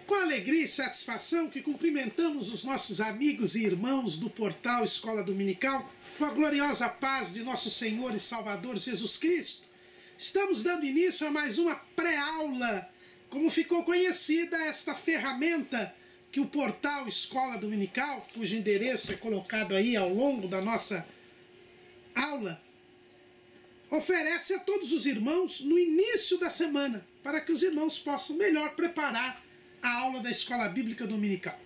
Com alegria e satisfação que cumprimentamos os nossos amigos e irmãos do portal Escola Dominical, com a gloriosa paz de nosso Senhor e Salvador Jesus Cristo. Estamos dando início a mais uma pré-aula, como ficou conhecida esta ferramenta que o portal Escola Dominical, cujo endereço é colocado aí ao longo da nossa aula, oferece a todos os irmãos no início da semana, para que os irmãos possam melhor preparar a aula da Escola Bíblica Dominical.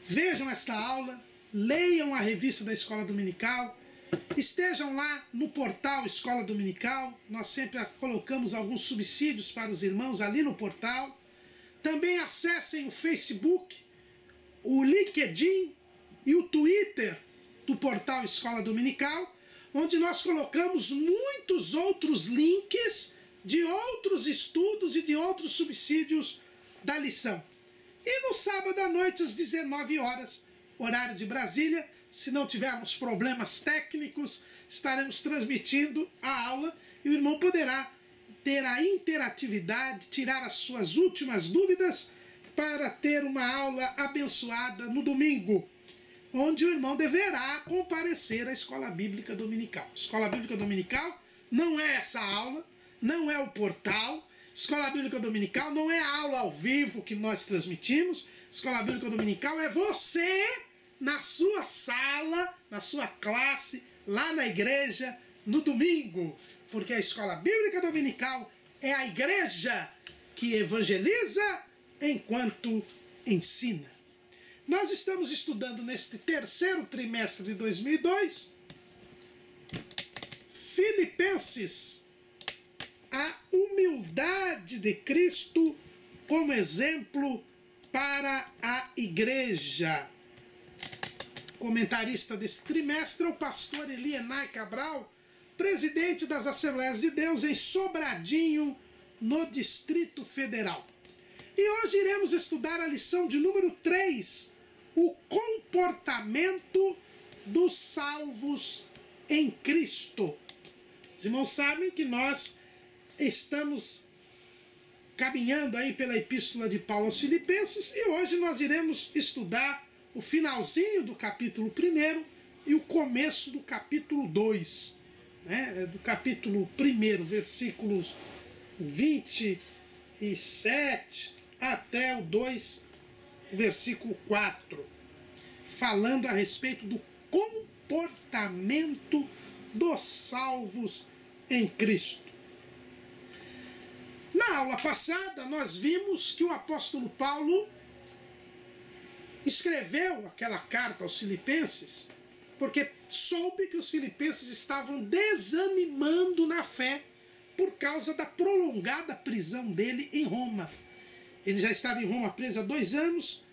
Vejam esta aula, leiam a revista da Escola Dominical, estejam lá no portal Escola Dominical, nós sempre colocamos alguns subsídios para os irmãos ali no portal. Também acessem o Facebook, o LinkedIn e o Twitter do portal Escola Dominical, onde nós colocamos muitos outros links de outros estudos e de outros subsídios da lição. E no sábado à noite, às 19 horas, horário de Brasília, se não tivermos problemas técnicos, estaremos transmitindo a aula e o irmão poderá ter a interatividade, tirar as suas últimas dúvidas para ter uma aula abençoada no domingo, onde o irmão deverá comparecer à Escola Bíblica Dominical. Escola Bíblica Dominical não é essa aula, não é o portal. Escola Bíblica Dominical não é a aula ao vivo que nós transmitimos. Escola Bíblica Dominical é você na sua sala, na sua classe, lá na igreja, no domingo. Porque a Escola Bíblica Dominical é a igreja que evangeliza enquanto ensina. Nós estamos estudando neste terceiro trimestre de 2002, Filipenses, a humildade de Cristo como exemplo para a igreja. Comentarista desse trimestre é o pastor Elienay Cabral, presidente das Assembleias de Deus em Sobradinho, no Distrito Federal. E hoje iremos estudar a lição de número 3, o comportamento dos salvos em Cristo. Os irmãos sabem que nós estamos caminhando aí pela epístola de Paulo aos Filipenses e hoje nós iremos estudar o finalzinho do capítulo 1 e o começo do capítulo 2, né? Do capítulo 1, versículos 27 até o 2, versículo 4, falando a respeito do comportamento dos salvos em Cristo. Na aula passada, nós vimos que o apóstolo Paulo escreveu aquela carta aos Filipenses porque soube que os filipenses estavam desanimando na fé por causa da prolongada prisão dele em Roma. Ele já estava em Roma preso há 2 anos,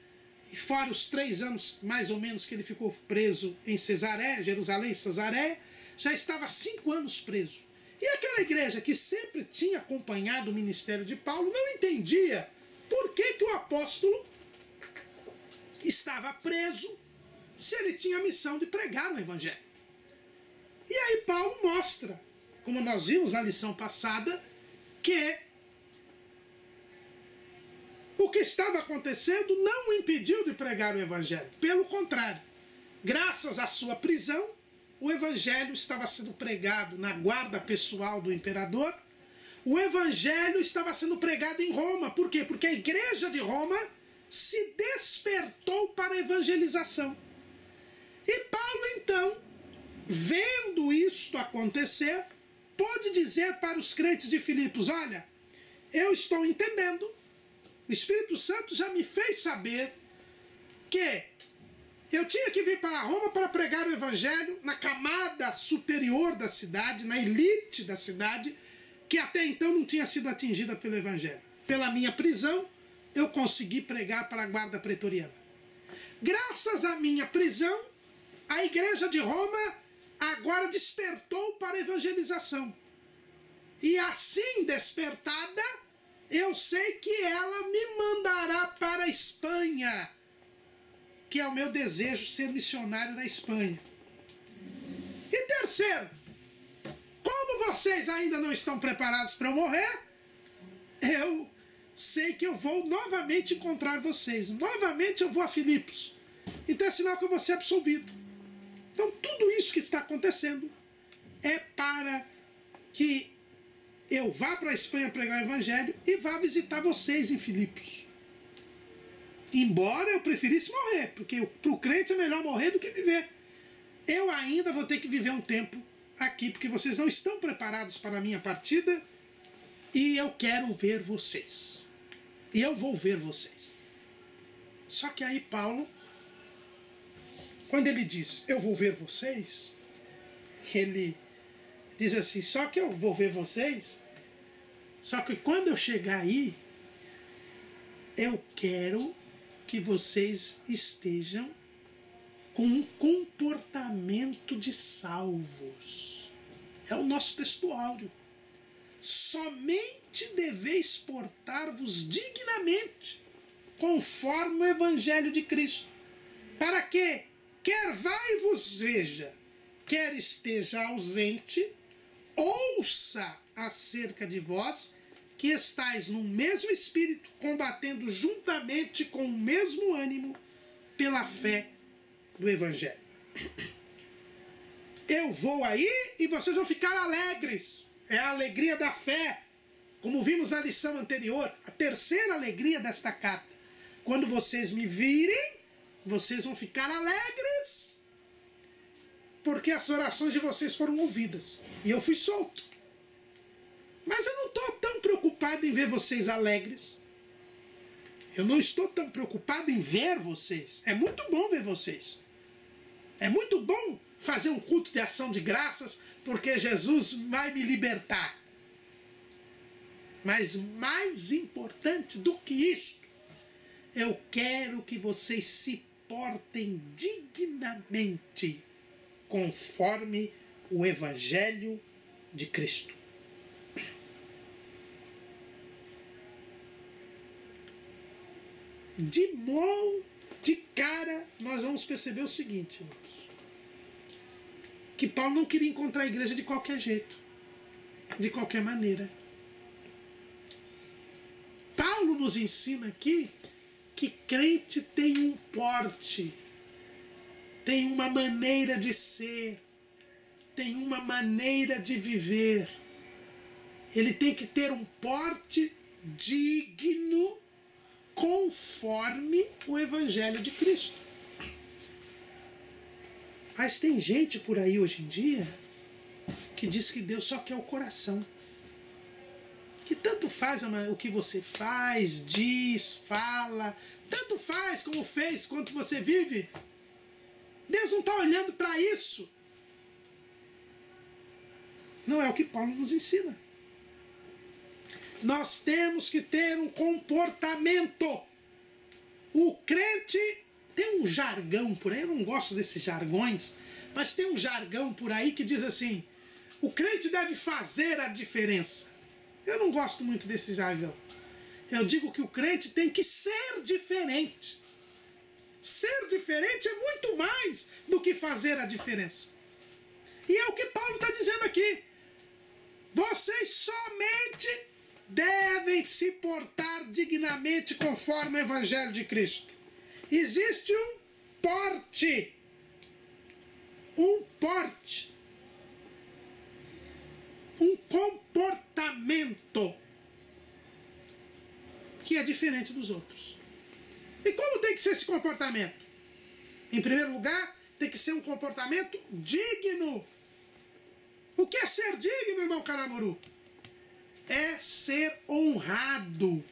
e fora os 3 anos, mais ou menos, que ele ficou preso em Cesaré, Jerusalém e Cesaré, já estava 5 anos preso. E aquela igreja que sempre tinha acompanhado o ministério de Paulo não entendia por que o apóstolo estava preso se ele tinha a missão de pregar o evangelho. E aí Paulo mostra, como nós vimos na lição passada, que o que estava acontecendo não o impediu de pregar o evangelho. Pelo contrário, graças à sua prisão, o evangelho estava sendo pregado na guarda pessoal do imperador. O evangelho estava sendo pregado em Roma. Por quê? Porque a igreja de Roma se despertou para a evangelização. E Paulo, então, vendo isto acontecer, pôde dizer para os crentes de Filipos: olha, eu estou entendendo, o Espírito Santo já me fez saber que eu tinha que vir para Roma para pregar o evangelho na camada superior da cidade, na elite da cidade, que até então não tinha sido atingida pelo evangelho. Pela minha prisão, eu consegui pregar para a guarda pretoriana. Graças à minha prisão, a igreja de Roma agora despertou para a evangelização. E assim despertada, eu sei que ela me mandará para a Espanha, que é o meu desejo, ser missionário na Espanha. E terceiro, como vocês ainda não estão preparados para eu morrer, eu sei que eu vou novamente encontrar vocês. Novamente eu vou a Filipos. Então é sinal que eu vou ser absolvido. Então tudo isso que está acontecendo é para que eu vá para a Espanha pregar o evangelho e vá visitar vocês em Filipos. Embora eu preferisse morrer, porque para o crente é melhor morrer do que viver. Eu ainda vou ter que viver um tempo aqui, porque vocês não estão preparados para a minha partida e eu quero ver vocês. E eu vou ver vocês. Só que aí Paulo, quando ele diz, eu vou ver vocês, ele diz assim, só que eu vou ver vocês, só que quando eu chegar aí, eu quero que vocês estejam com um comportamento de salvos. É o nosso textuário. Somente deveis portar-vos dignamente, conforme o Evangelho de Cristo, para que, quer vá e vos veja, quer esteja ausente, ouça acerca de vós, que estáis no mesmo espírito, combatendo juntamente com o mesmo ânimo pela fé do Evangelho. Eu vou aí e vocês vão ficar alegres. É a alegria da fé, como vimos na lição anterior, a terceira alegria desta carta. Quando vocês me virem, vocês vão ficar alegres, porque as orações de vocês foram ouvidas e eu fui solto. Mas eu não estou tão preocupado em ver vocês alegres. Eu não estou tão preocupado em ver vocês. É muito bom ver vocês. É muito bom fazer um culto de ação de graças, porque Jesus vai me libertar. Mas mais importante do que isso, eu quero que vocês se portem dignamente conforme o Evangelho de Cristo. De cara, nós vamos perceber o seguinte, irmãos, que Paulo não queria encontrar a igreja de qualquer jeito, de qualquer maneira. Paulo nos ensina aqui que crente tem um porte, tem uma maneira de ser, tem uma maneira de viver. Ele tem que ter um porte digno conforme o Evangelho de Cristo. Mas tem gente por aí hoje em dia que diz que Deus só quer o coração. Que tanto faz o que você faz, diz, fala, tanto faz como fez, quanto você vive. Deus não está olhando para isso. Não é o que Paulo nos ensina. Nós temos que ter um comportamento. O crente tem um jargão por aí, eu não gosto desses jargões, mas tem um jargão por aí que diz assim, o crente deve fazer a diferença. Eu não gosto muito desse jargão. Eu digo que o crente tem que ser diferente. Ser diferente é muito mais do que fazer a diferença. E é o que Paulo está dizendo aqui. Vocês somente devem se portar dignamente conforme o Evangelho de Cristo. Existe um porte, um comportamento que é diferente dos outros. E como tem que ser esse comportamento? Em primeiro lugar, tem que ser um comportamento digno. O que é ser digno, irmão Caramuru? É ser honrado.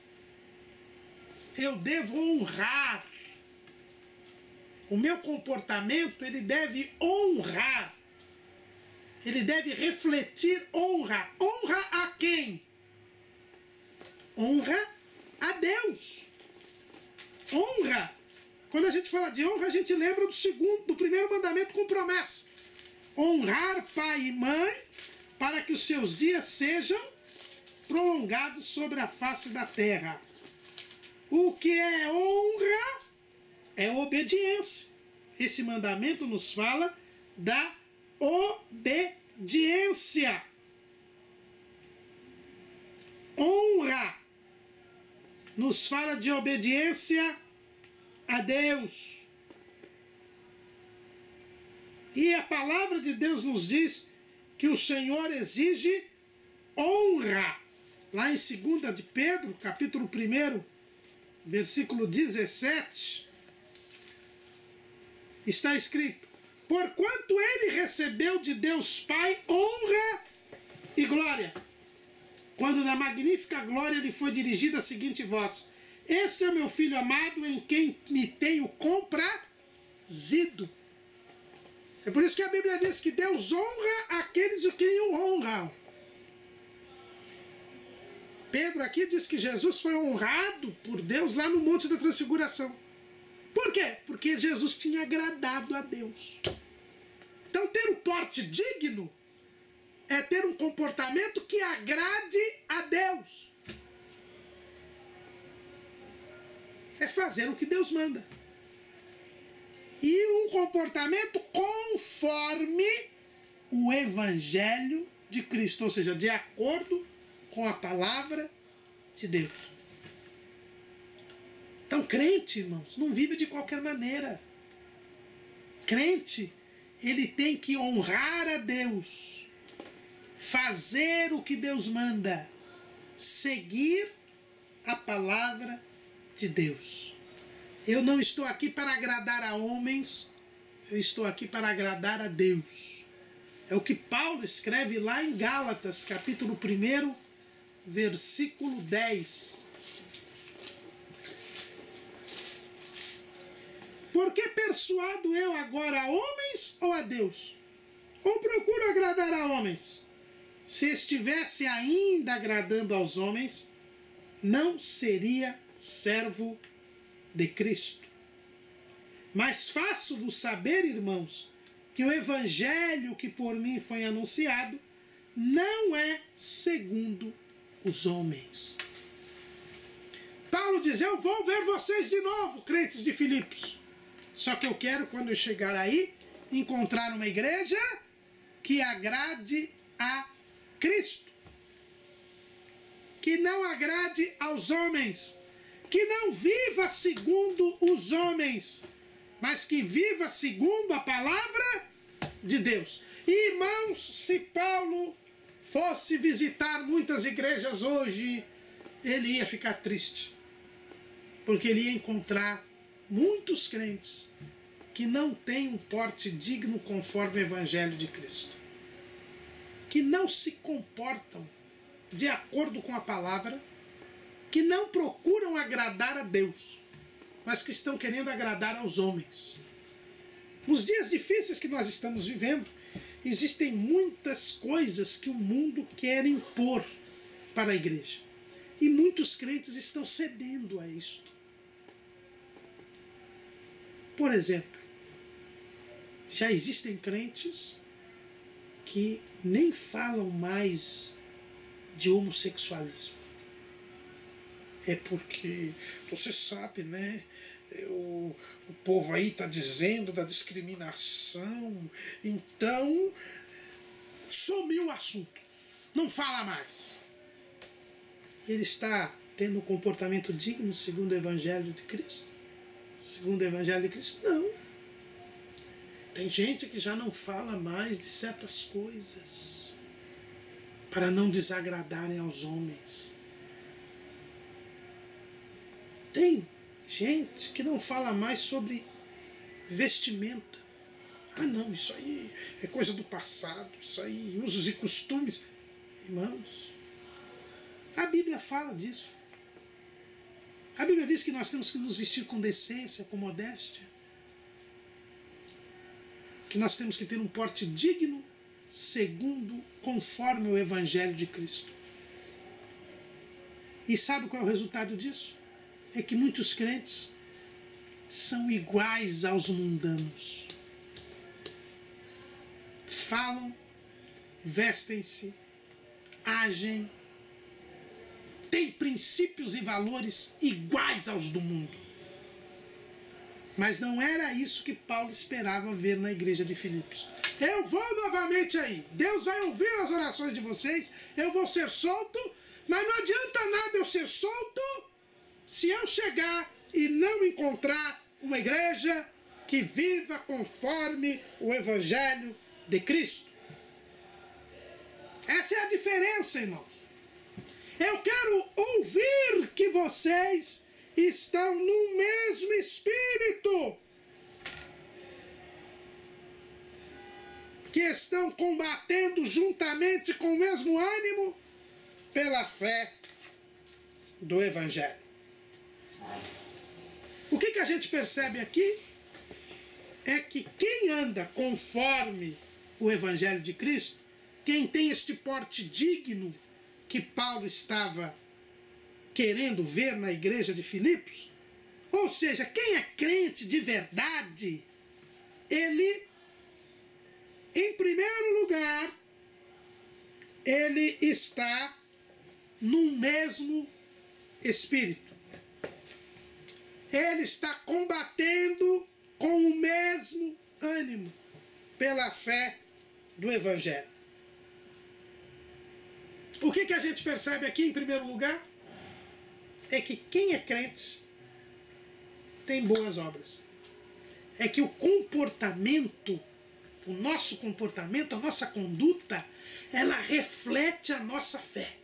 Eu devo honrar. O meu comportamento, ele deve honrar. Ele deve refletir honra. Honra a quem? Honra a Deus. Honra. Quando a gente fala de honra, a gente lembra do primeiro mandamento com promessa. Honrar pai e mãe, para que os seus dias sejam prolongados sobre a face da terra. O que é honra é obediência. Esse mandamento nos fala da obediência. Honra nos fala de obediência a Deus. E a palavra de Deus nos diz que o Senhor exige honra. Lá em 2 de Pedro, capítulo 1, versículo 17, está escrito: porquanto ele recebeu de Deus Pai honra e glória, quando na magnífica glória lhe foi dirigida a seguinte voz: este é o meu filho amado, em quem me tenho comprazido. É por isso que a Bíblia diz que Deus honra aqueles que o honram. Pedro aqui diz que Jesus foi honrado por Deus lá no Monte da Transfiguração. Por quê? Porque Jesus tinha agradado a Deus. Então, ter um porte digno é ter um comportamento que agrade a Deus. É fazer o que Deus manda. E um comportamento conforme o Evangelho de Cristo, ou seja, de acordo com a palavra de Deus. Então, crente, irmãos, não vive de qualquer maneira. Crente, ele tem que honrar a Deus, fazer o que Deus manda, seguir a palavra de Deus. Eu não estou aqui para agradar a homens, eu estou aqui para agradar a Deus. É o que Paulo escreve lá em Gálatas, capítulo 1, versículo 10. Porque persuado eu agora a homens ou a Deus? Ou procuro agradar a homens? Se estivesse ainda agradando aos homens, não seria servo de Cristo. Mas faço-vos saber, irmãos, que o evangelho que por mim foi anunciado não é segundo os homens. Paulo diz: eu vou ver vocês de novo, crentes de Filipos. Só que eu quero, quando eu chegar aí, encontrar uma igreja que agrade a Cristo, que não agrade aos homens, que não viva segundo os homens, mas que viva segundo a palavra de Deus. E, irmãos, se Paulo fosse visitar muitas igrejas hoje, ele ia ficar triste, porque ele ia encontrar muitos crentes que não têm um porte digno conforme o Evangelho de Cristo, que não se comportam de acordo com a palavra, que não procuram agradar a Deus, mas que estão querendo agradar aos homens. Nos dias difíceis que nós estamos vivendo, existem muitas coisas que o mundo quer impor para a igreja. E muitos crentes estão cedendo a isto. Por exemplo, já existem crentes que nem falam mais de homossexualismo. É porque, você sabe, né? O povo aí está dizendo da discriminação, então sumiu o assunto, não fala mais. Ele está tendo um comportamento digno segundo o Evangelho de Cristo? Segundo o Evangelho de Cristo, não. Tem gente que já não fala mais de certas coisas para não desagradarem aos homens. Tem gente que não fala mais sobre vestimenta. Ah, não, isso aí é coisa do passado, isso aí, usos e costumes. Irmãos, a Bíblia fala disso. A Bíblia diz que nós temos que nos vestir com decência, com modéstia. Que nós temos que ter um porte digno, segundo, conforme o Evangelho de Cristo. E sabe qual é o resultado disso? É que muitos crentes são iguais aos mundanos. Falam, vestem-se, agem, têm princípios e valores iguais aos do mundo. Mas não era isso que Paulo esperava ver na igreja de Filipos. Eu vou novamente aí, Deus vai ouvir as orações de vocês, eu vou ser solto, mas não adianta nada eu ser solto se eu chegar e não encontrar uma igreja que viva conforme o Evangelho de Cristo. Essa é a diferença, irmãos. Eu quero ouvir que vocês estão no mesmo espírito, que estão combatendo juntamente com o mesmo ânimo pela fé do Evangelho. O que a gente percebe aqui é que quem anda conforme o Evangelho de Cristo, quem tem este porte digno que Paulo estava querendo ver na igreja de Filipos, ou seja, quem é crente de verdade, ele, em primeiro lugar, ele está no mesmo espírito. Ele está combatendo com o mesmo ânimo pela fé do Evangelho. O que a gente percebe aqui, em primeiro lugar, é que quem é crente tem boas obras. É que o comportamento, o nosso comportamento, a nossa conduta, ela reflete a nossa fé.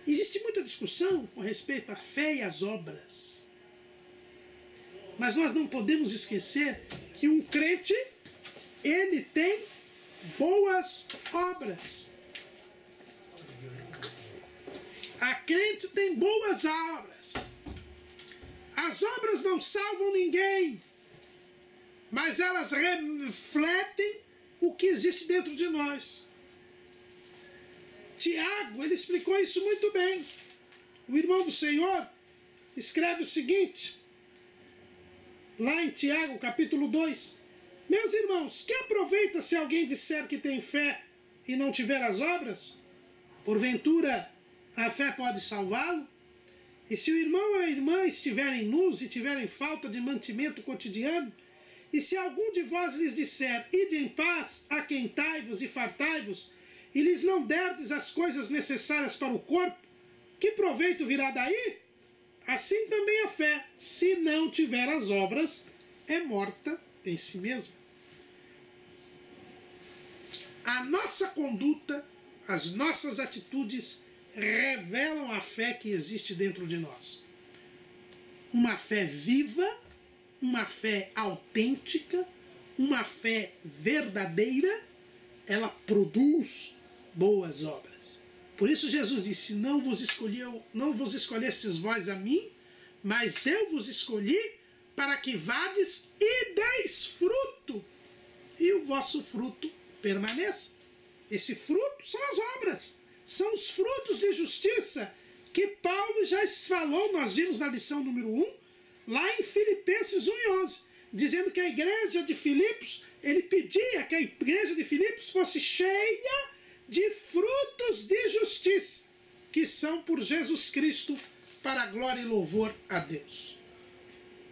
Existe muita discussão com respeito à fé e às obras. Mas nós não podemos esquecer que um crente, ele tem boas obras. A crente tem boas obras. As obras não salvam ninguém, mas elas refletem o que existe dentro de nós. Tiago, ele explicou isso muito bem. O irmão do Senhor escreve o seguinte, lá em Tiago, capítulo 2. Meus irmãos, que aproveita se alguém disser que tem fé e não tiver as obras? Porventura, a fé pode salvá-lo? E se o irmão ou a irmã estiverem nus e tiverem falta de mantimento cotidiano, e se algum de vós lhes disser, ide em paz, aquentai-vos e fartai-vos, e lhes não derdes as coisas necessárias para o corpo, que proveito virá daí? Assim também a fé, se não tiver as obras, é morta em si mesma. A nossa conduta, as nossas atitudes revelam a fé que existe dentro de nós. Uma fé viva, uma fé autêntica, uma fé verdadeira, ela produz boas obras. Por isso Jesus disse, não vos escolhestes vós a mim, mas eu vos escolhi para que vades e deis fruto, e o vosso fruto permaneça. Esse fruto são as obras, são os frutos de justiça que Paulo já falou, nós vimos na lição número 1, lá em Filipenses 1 e 11, dizendo que a igreja de Filipos, ele pedia que a igreja de Filipos fosse cheia de frutos de justiça, que são por Jesus Cristo, para a glória e louvor a Deus.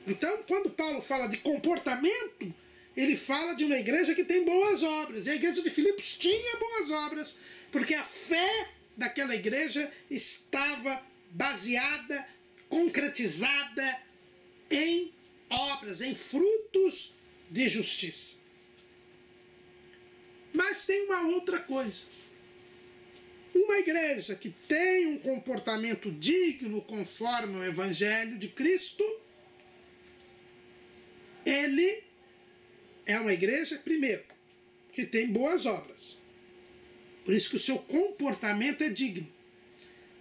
Então, quando Paulo fala de comportamento, ele fala de uma igreja que tem boas obras. E a igreja de Filipos tinha boas obras, porque a fé daquela igreja estava baseada, concretizada em obras, em frutos de justiça. Mas tem uma outra coisa. Uma igreja que tem um comportamento digno conforme o Evangelho de Cristo, ele é uma igreja, primeiro, que tem boas obras. Por isso que o seu comportamento é digno.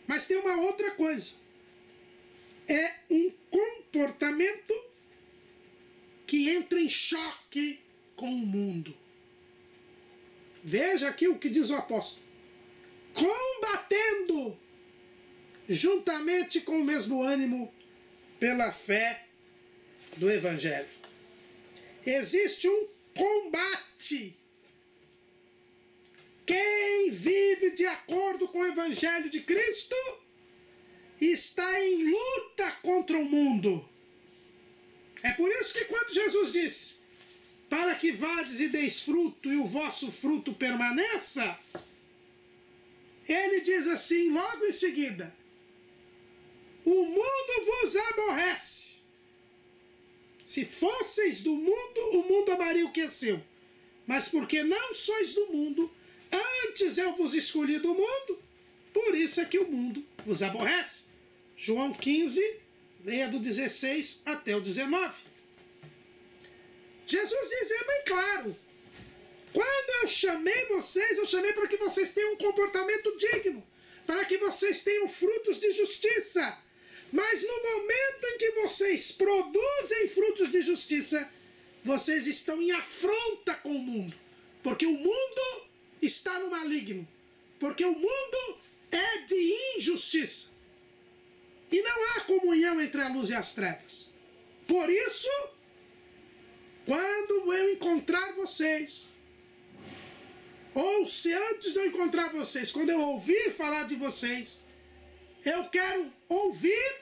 Mas tem uma outra coisa. É um comportamento que entra em choque com o mundo. Veja aqui o que diz o apóstolo. Combatendo juntamente com o mesmo ânimo pela fé do Evangelho. Existe um combate. Quem vive de acordo com o Evangelho de Cristo está em luta contra o mundo. É por isso que quando Jesus disse, para que vades e deis fruto e o vosso fruto permaneça, ele diz assim, logo em seguida: o mundo vos aborrece. Se fosseis do mundo, o mundo amaria o que é seu. Mas porque não sois do mundo, antes eu vos escolhi do mundo, por isso é que o mundo vos aborrece. João 15, leia do 16 até o 19. Jesus diz, é bem claro. Quando eu chamei vocês, eu chamei para que vocês tenham um comportamento digno, para que vocês tenham frutos de justiça. Mas no momento em que vocês produzem frutos de justiça, vocês estão em afronta com o mundo. Porque o mundo está no maligno. Porque o mundo é de injustiça. E não há comunhão entre a luz e as trevas. Por isso, quando eu encontrar vocês, ou se antes de eu encontrar vocês, quando eu ouvir falar de vocês, eu quero ouvir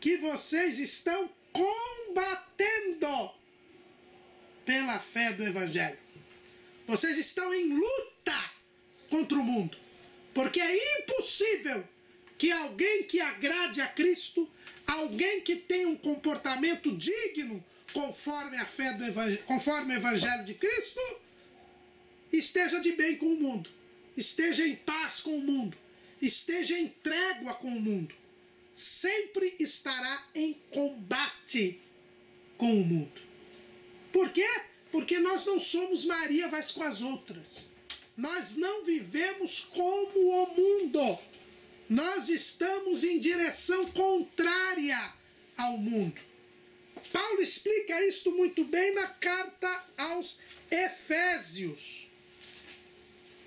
que vocês estão combatendo pela fé do Evangelho. Vocês estão em luta contra o mundo. Porque é impossível que alguém que agrade a Cristo, alguém que tenha um comportamento digno conforme a fé do Evangelho, conforme o Evangelho de Cristo, esteja de bem com o mundo, esteja em paz com o mundo, esteja em trégua com o mundo. Sempre estará em combate com o mundo. Por quê? Porque nós não somos Maria vais com as outras. Nós não vivemos como o mundo. Nós estamos em direção contrária ao mundo. Paulo explica isto muito bem na carta aos Efésios.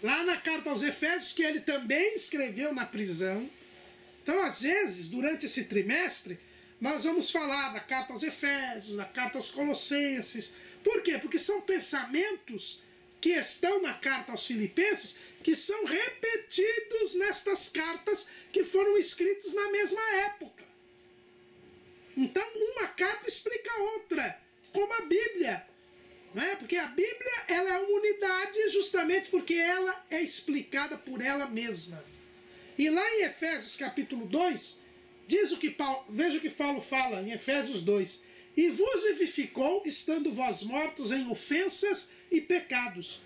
Lá na carta aos Efésios, que ele também escreveu na prisão. Então, às vezes, durante esse trimestre, nós vamos falar da carta aos Efésios, da carta aos Colossenses. Por quê? Porque são pensamentos que estão na carta aos Filipenses, que são repetidos nestas cartas que foram escritas na mesma época. Então, uma carta explica a outra, como a Bíblia. Não é? Porque a Bíblia ela é uma unidade justamente porque ela é explicada por ela mesma. E lá em Efésios capítulo 2, diz o que Paulo, veja o que Paulo fala em Efésios 2. E vos vivificou, estando vós mortos em ofensas e pecados,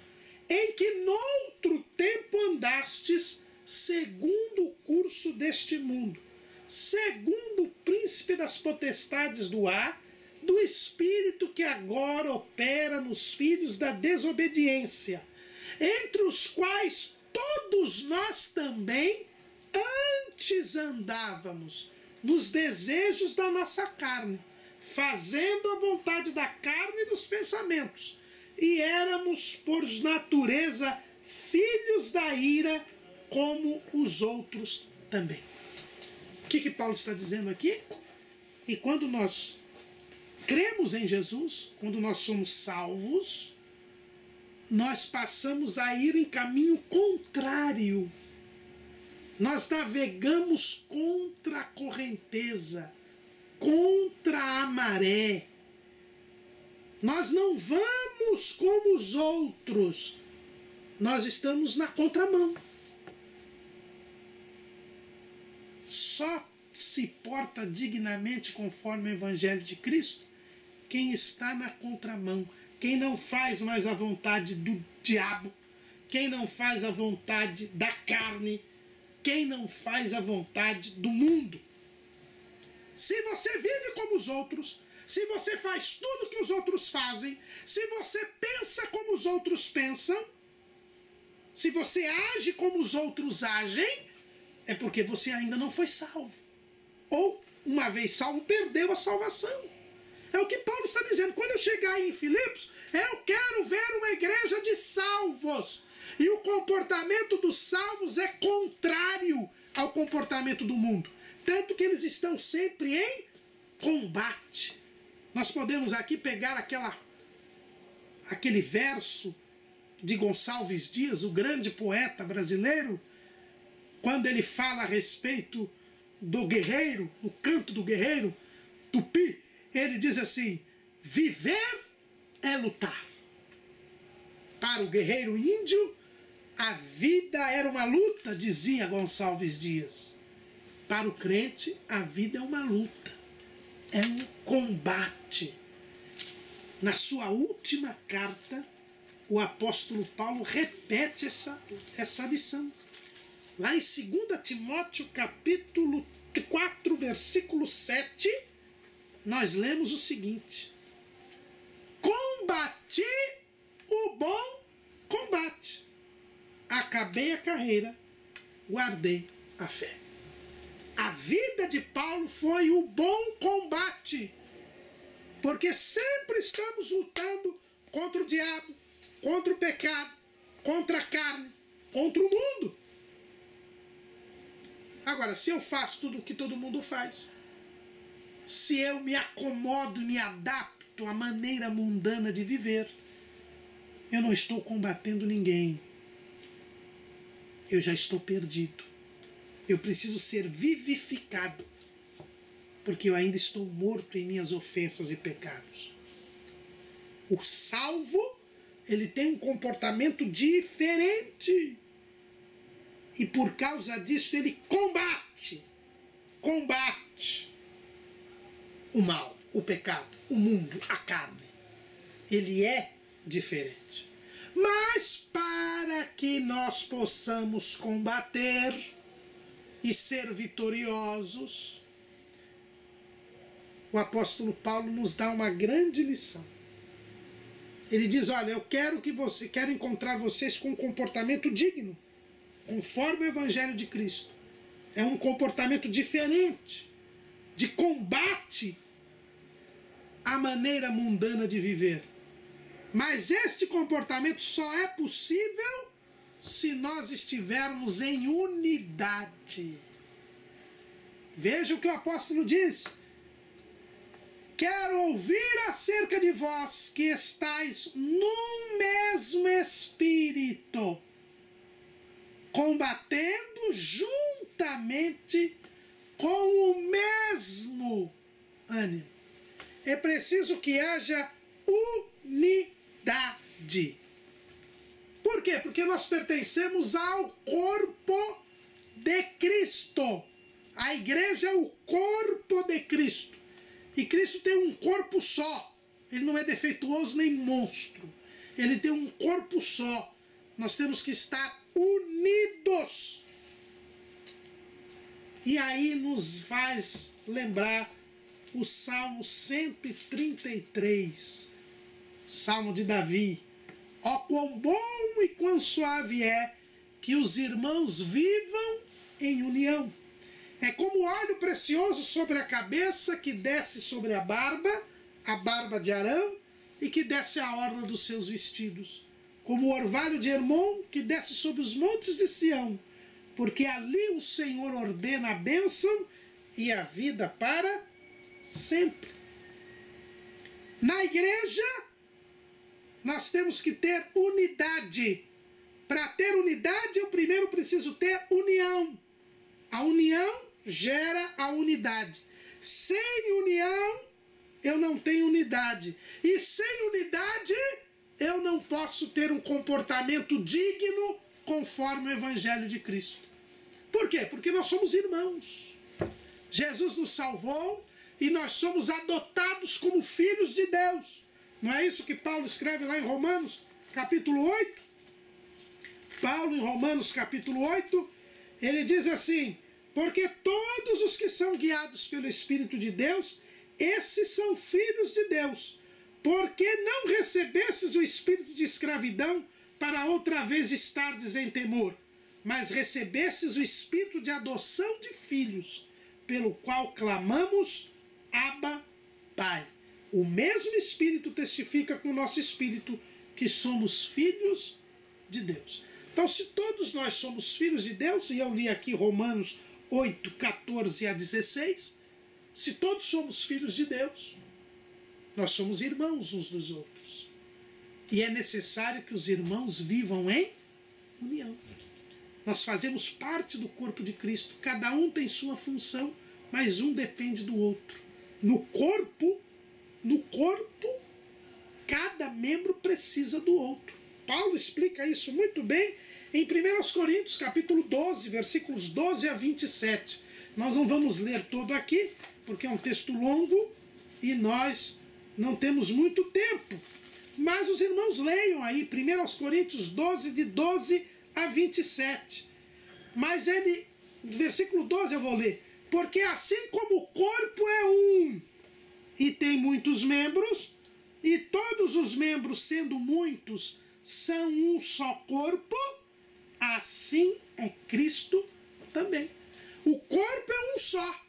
em que noutro tempo andastes, segundo o curso deste mundo, segundo o príncipe das potestades do ar, do espírito que agora opera nos filhos da desobediência, entre os quais todos nós também antes andávamos nos desejos da nossa carne, fazendo a vontade da carne e dos pensamentos, e éramos por natureza filhos da ira, como os outros também. O que Paulo está dizendo aqui? E quando nós cremos em Jesus, quando nós somos salvos, nós passamos a ir em caminho contrário. Nós navegamos contra a correnteza, contra a maré. Nós não vamos como os outros. Nós estamos na contramão. Só se porta dignamente conforme o Evangelho de Cristo quem está na contramão, quem não faz mais a vontade do diabo, quem não faz a vontade da carne, quem não faz a vontade do mundo. Se você vive como os outros, se você faz tudo que os outros fazem, se você pensa como os outros pensam, se você age como os outros agem, é porque você ainda não foi salvo. Ou, uma vez salvo, perdeu a salvação. É o que Paulo está dizendo. Quando eu chegar aí em Filipos, eu quero ver uma igreja de salvos. E o comportamento dos salvos é contrário ao comportamento do mundo. Tanto que eles estão sempre em combate. Nós podemos aqui pegar aquele verso de Gonçalves Dias, o grande poeta brasileiro, quando ele fala a respeito do guerreiro, o canto do guerreiro tupi, ele diz assim: viver é lutar. Para o guerreiro índio, A vida era uma luta, dizia Gonçalves Dias. Para o crente, a vida é uma luta, é um combate. Na sua última carta, o apóstolo Paulo repete essa lição. Lá em 2 Timóteo, capítulo 4, versículo 7, nós lemos o seguinte: combati o bom combate, acabei a carreira, guardei a fé. A vida de Paulo foi o bom combate, porque sempre estamos lutando contra o diabo, contra o pecado, contra a carne, contra o mundo. Agora, se eu faço tudo o que todo mundo faz, se eu me acomodo e me adapto à maneira mundana de viver, eu não estou combatendo ninguém. Eu já estou perdido. Eu preciso ser vivificado, porque eu ainda estou morto em minhas ofensas e pecados. O salvo, ele tem um comportamento diferente. E por causa disso ele combate o mal, o pecado, o mundo, a carne. Ele é diferente. Mas para que nós possamos combater e ser vitoriosos, o apóstolo Paulo nos dá uma grande lição. Ele diz: olha, eu quero encontrar vocês com um comportamento digno, conforme o Evangelho de Cristo. É um comportamento diferente, de combate à maneira mundana de viver. Mas este comportamento só é possível se nós estivermos em unidade. Veja o que o apóstolo diz: quero ouvir acerca de vós que estáis num mesmo espírito, combatendo juntamente com o mesmo ânimo. É preciso que haja unidade. Por quê? Porque nós pertencemos ao corpo de Cristo. A igreja é o corpo de Cristo. E Cristo tem um corpo só. Ele não é defeituoso nem monstro. Ele tem um corpo só. Nós temos que estar unidos. E aí nos faz lembrar o Salmo 133, Salmo de Davi. Ó, quão bom e quão suave é que os irmãos vivam em união. É como óleo precioso sobre a cabeça que desce sobre a barba de Arão, e que desce a orla dos seus vestidos. Como o orvalho de Hermon que desce sobre os montes de Sião, porque ali o Senhor ordena a bênção e a vida para sempre. Na igreja, nós temos que ter unidade. Para ter unidade, eu primeiro preciso ter união. A união gera a unidade. Sem união, eu não tenho unidade. E sem unidade, eu não posso ter um comportamento digno conforme o Evangelho de Cristo. Por quê? Porque nós somos irmãos. Jesus nos salvou e nós somos adotados como filhos de Deus. Não é isso que Paulo escreve lá em Romanos, capítulo 8? Paulo, em Romanos, capítulo 8, ele diz assim: porque todos os que são guiados pelo Espírito de Deus, esses são filhos de Deus. Porque não recebestes o espírito de escravidão para outra vez estardes em temor, mas recebestes o espírito de adoção de filhos, pelo qual clamamos: Abba, Pai. O mesmo Espírito testifica com o nosso espírito que somos filhos de Deus. Então, se todos nós somos filhos de Deus, e eu li aqui Romanos 8, 14 a 16, se todos somos filhos de Deus, nós somos irmãos uns dos outros. E é necessário que os irmãos vivam em união. Nós fazemos parte do corpo de Cristo. Cada um tem sua função, mas um depende do outro. No corpo, cada membro precisa do outro. Paulo explica isso muito bem em 1 Coríntios, capítulo 12, versículos 12 a 27. Nós não vamos ler todo aqui, porque é um texto longo e nós não temos muito tempo. Mas os irmãos leiam aí, 1 Coríntios 12, de 12 a 27. Mas ele, versículo 12 eu vou ler. Porque assim como o corpo é um e tem muitos membros, e todos os membros, sendo muitos, são um só corpo, assim é Cristo também. O corpo é um só.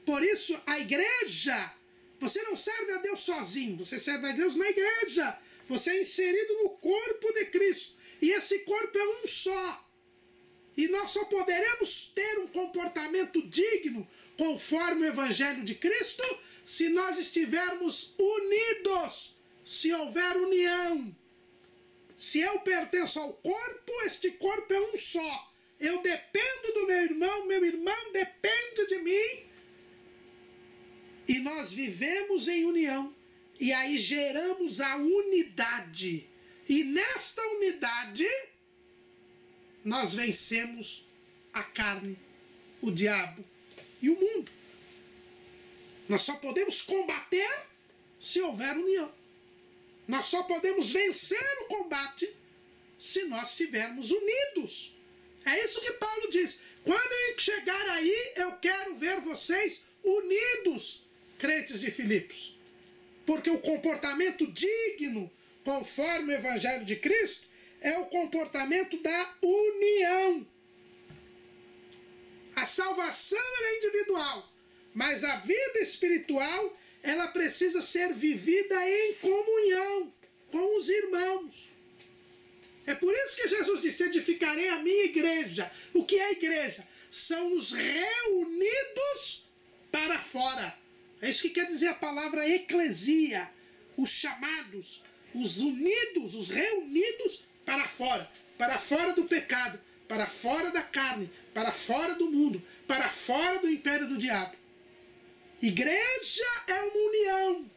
Por isso, a igreja, você não serve a Deus sozinho, você serve a Deus na igreja. Você é inserido no corpo de Cristo. E esse corpo é um só. E nós só poderemos ter um comportamento digno, conforme o Evangelho de Cristo, se nós estivermos unidos, se houver união. Se eu pertenço ao corpo, este corpo é um só. Eu dependo do meu irmão depende de mim. E nós vivemos em união. E aí geramos a unidade. E nesta unidade, nós vencemos a carne, o diabo e o mundo. Nós só podemos combater se houver união. Nós só podemos vencer o combate se nós estivermos unidos. É isso que Paulo diz. Quando eu chegar aí, eu quero ver vocês unidos, crentes de Filipos. Porque o comportamento digno, conforme o Evangelho de Cristo, é o comportamento da união. A salvação é individual, mas a vida espiritual, ela precisa ser vivida em comunhão com os irmãos. É por isso que Jesus disse, edificarei a minha igreja. O que é a igreja? São os reunidos para fora. É isso que quer dizer a palavra eclesia. Os chamados, os unidos, os reunidos para fora do pecado, para fora da carne, para fora do mundo, para fora do império do diabo. Igreja é uma união.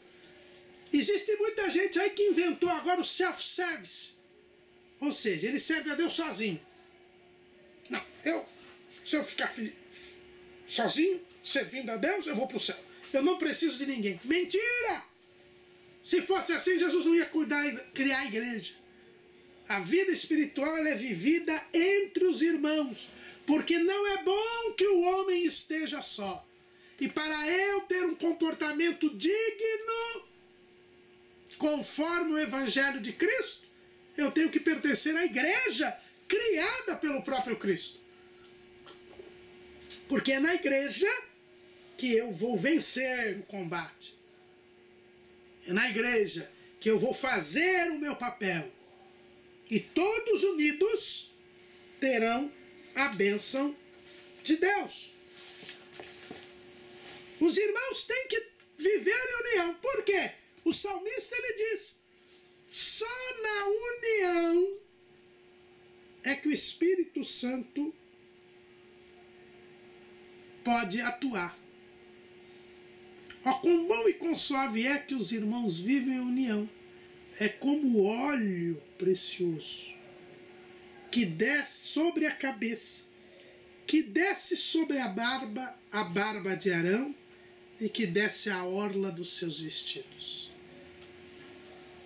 Existe muita gente aí que inventou agora o self-service. Ou seja, ele serve a Deus sozinho. Não, se eu ficar sozinho, servindo a Deus, eu vou para o céu. Eu não preciso de ninguém. Mentira! Se fosse assim, Jesus não ia criar a igreja. A vida espiritual ela é vivida entre os irmãos. Porque não é bom que o homem esteja só. E para eu ter um comportamento digno, conforme o Evangelho de Cristo, eu tenho que pertencer à igreja criada pelo próprio Cristo. Porque é na igreja que eu vou vencer o combate. É na igreja que eu vou fazer o meu papel. E todos unidos terão a bênção de Deus. Os irmãos têm que viver em união. Por quê? O salmista ele diz, só na união é que o Espírito Santo pode atuar. Ó, quão bom e quão suave é que os irmãos vivem em união. É como o óleo precioso que desce sobre a cabeça, que desce sobre a barba de Arão, e que desce a orla dos seus vestidos.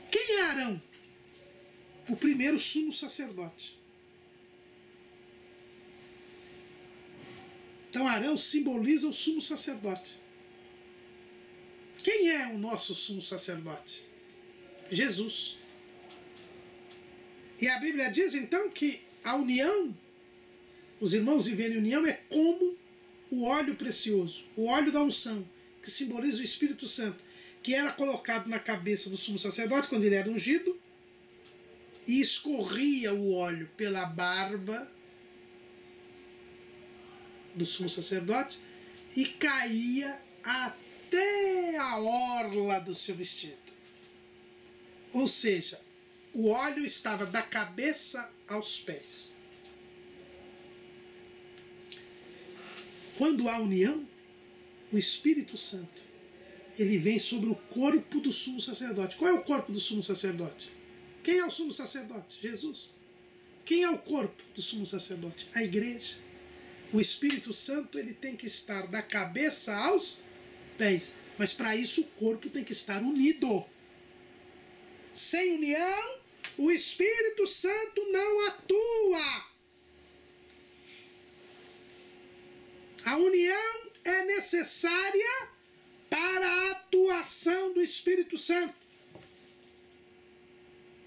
Quem é Arão? O primeiro sumo sacerdote. Então Arão simboliza o sumo sacerdote. Quem é o nosso sumo sacerdote? Jesus. E a Bíblia diz então que a união, os irmãos viverem em união, é como o óleo precioso, o óleo da unção, que simboliza o Espírito Santo, que era colocado na cabeça do sumo sacerdote quando ele era ungido, e escorria o óleo pela barba do sumo sacerdote e caía até a orla do seu vestido. Ou seja, o óleo estava da cabeça aos pés. Quando há união, o Espírito Santo, ele vem sobre o corpo do sumo sacerdote. Qual é o corpo do sumo sacerdote? Quem é o sumo sacerdote? Jesus. Quem é o corpo do sumo sacerdote? A igreja. O Espírito Santo ele tem que estar da cabeça aos pés. Mas para isso o corpo tem que estar unido. Sem união, o Espírito Santo não atua. A união é necessária para a atuação do Espírito Santo.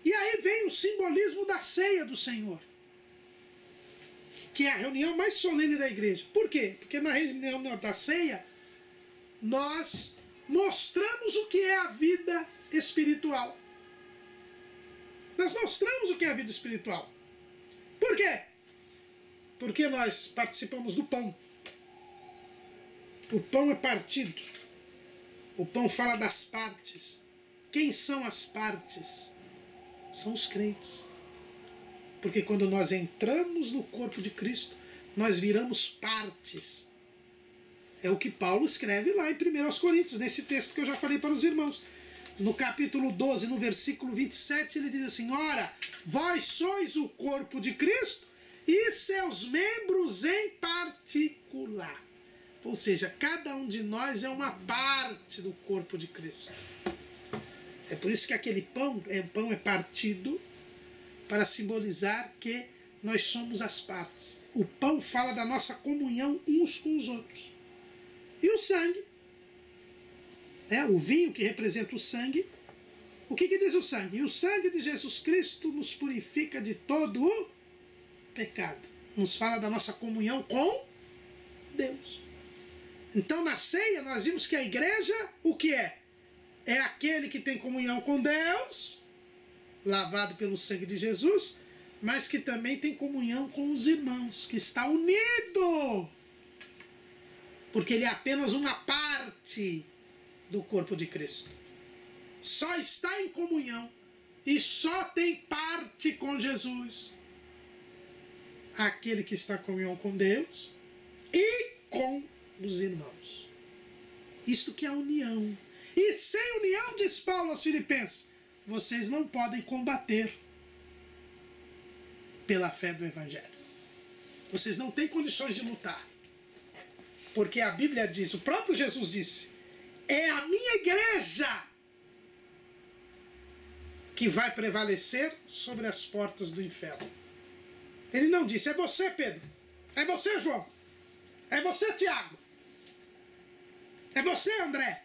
E aí vem o simbolismo da ceia do Senhor, que é a reunião mais solene da igreja. Por quê? Porque na reunião da ceia, nós mostramos o que é a vida espiritual. Nós mostramos o que é a vida espiritual. Por quê? Porque nós participamos do pão. O pão é partido. O pão fala das partes. Quem são as partes? São os crentes. Porque quando nós entramos no corpo de Cristo, nós viramos partes. É o que Paulo escreve lá em 1 Coríntios, nesse texto que eu já falei para os irmãos. No capítulo 12, no versículo 27, ele diz assim: ora, vós sois o corpo de Cristo e seus membros em particular. Ou seja, cada um de nós é uma parte do corpo de Cristo. É por isso que aquele pão é partido para simbolizar que nós somos as partes. O pão fala da nossa comunhão uns com os outros. E o sangue, o vinho que representa o sangue, o que diz o sangue? E o sangue de Jesus Cristo nos purifica de todo o pecado. Nos fala da nossa comunhão com Deus. Então na ceia nós vimos que a igreja, o que é? É aquele que tem comunhão com Deus, lavado pelo sangue de Jesus, mas que também tem comunhão com os irmãos, que está unido, porque ele é apenas uma parte do corpo de Cristo. Só está em comunhão e só tem parte com Jesus aquele que está em comunhão com Deus e com os irmãos. Isto que é a união. E sem união, diz Paulo aos Filipenses, vocês não podem combater pela fé do Evangelho. Vocês não têm condições de lutar. Porque a Bíblia diz, o próprio Jesus disse, é a minha igreja que vai prevalecer sobre as portas do inferno. Ele não disse, é você, Pedro, é você, João, é você, Tiago, é você, André,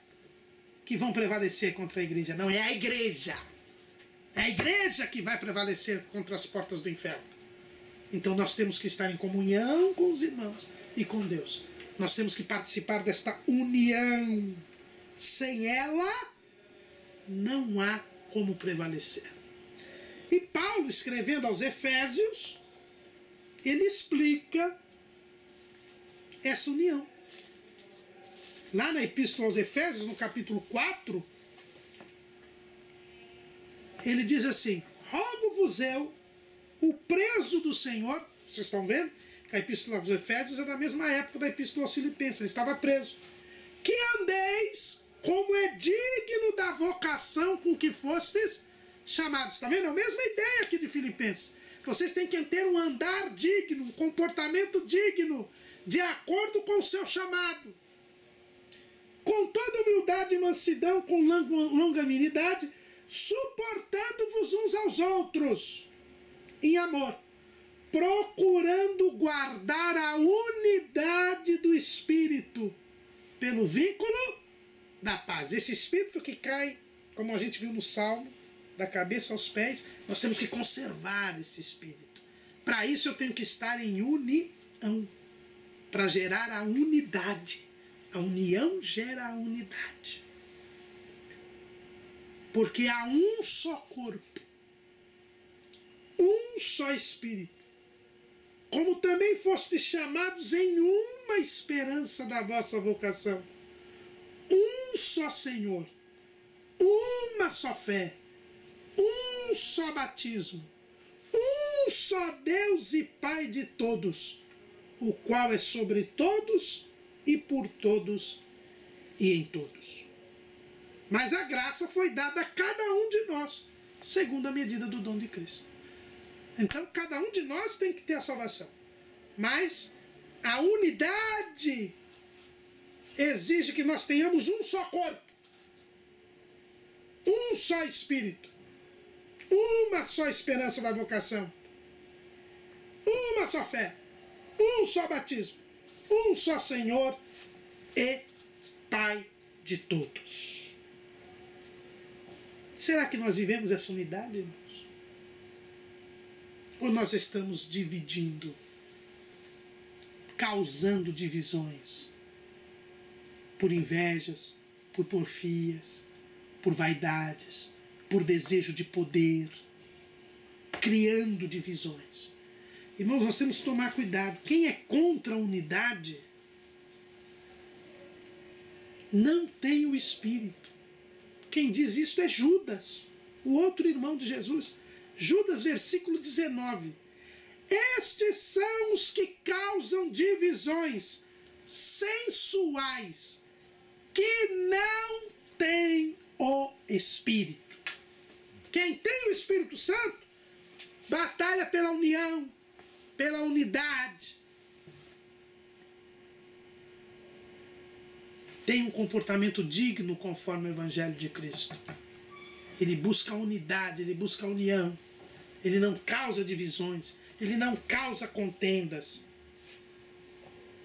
que vão prevalecer contra a igreja. Não, é a igreja. É a igreja que vai prevalecer contra as portas do inferno. Então nós temos que estar em comunhão com os irmãos e com Deus. Nós temos que participar desta união. Sem ela, não há como prevalecer. E Paulo, escrevendo aos Efésios, ele explica essa união. Lá na Epístola aos Efésios, no capítulo 4, ele diz assim, rogo-vos eu, o preso do Senhor, vocês estão vendo? Que a Epístola aos Efésios é da mesma época da Epístola aos Filipenses, ele estava preso. Que andeis como é digno da vocação com que fostes chamados. Está vendo? É a mesma ideia aqui de Filipenses. Vocês têm que ter um andar digno, um comportamento digno, de acordo com o seu chamado. Com toda humildade e mansidão, com longanimidade, suportando-vos uns aos outros, em amor, procurando guardar a unidade do Espírito, pelo vínculo da paz. Esse Espírito que cai, como a gente viu no Salmo, da cabeça aos pés, nós temos que conservar esse Espírito. Para isso eu tenho que estar em união, para gerar a unidade. A união gera a unidade. Porque há um só corpo, um só Espírito, como também fostes chamados em uma esperança da vossa vocação, um só Senhor, uma só fé, um só batismo, um só Deus e Pai de todos, o qual é sobre todos e por todos e em todos. Mas a graça foi dada a cada um de nós, segundo a medida do dom de Cristo. Então, cada um de nós tem que ter a salvação. Mas a unidade exige que nós tenhamos um só corpo, um só Espírito, uma só esperança da vocação, uma só fé, um só batismo, um só Senhor e Pai de todos. Será que nós vivemos essa unidade, irmãos? Ou nós estamos dividindo, causando divisões por invejas, por porfias, por vaidades, por desejo de poder, criando divisões? Irmãos, nós temos que tomar cuidado. Quem é contra a unidade não tem o Espírito. Quem diz isso é Judas, o outro irmão de Jesus. Judas, versículo 19. Estes são os que causam divisões sensuais, que não têm o Espírito. Quem tem o Espírito Santo batalha pela união, pela unidade. Tem um comportamento digno conforme o Evangelho de Cristo. Ele busca a unidade, ele busca a união. Ele não causa divisões, ele não causa contendas.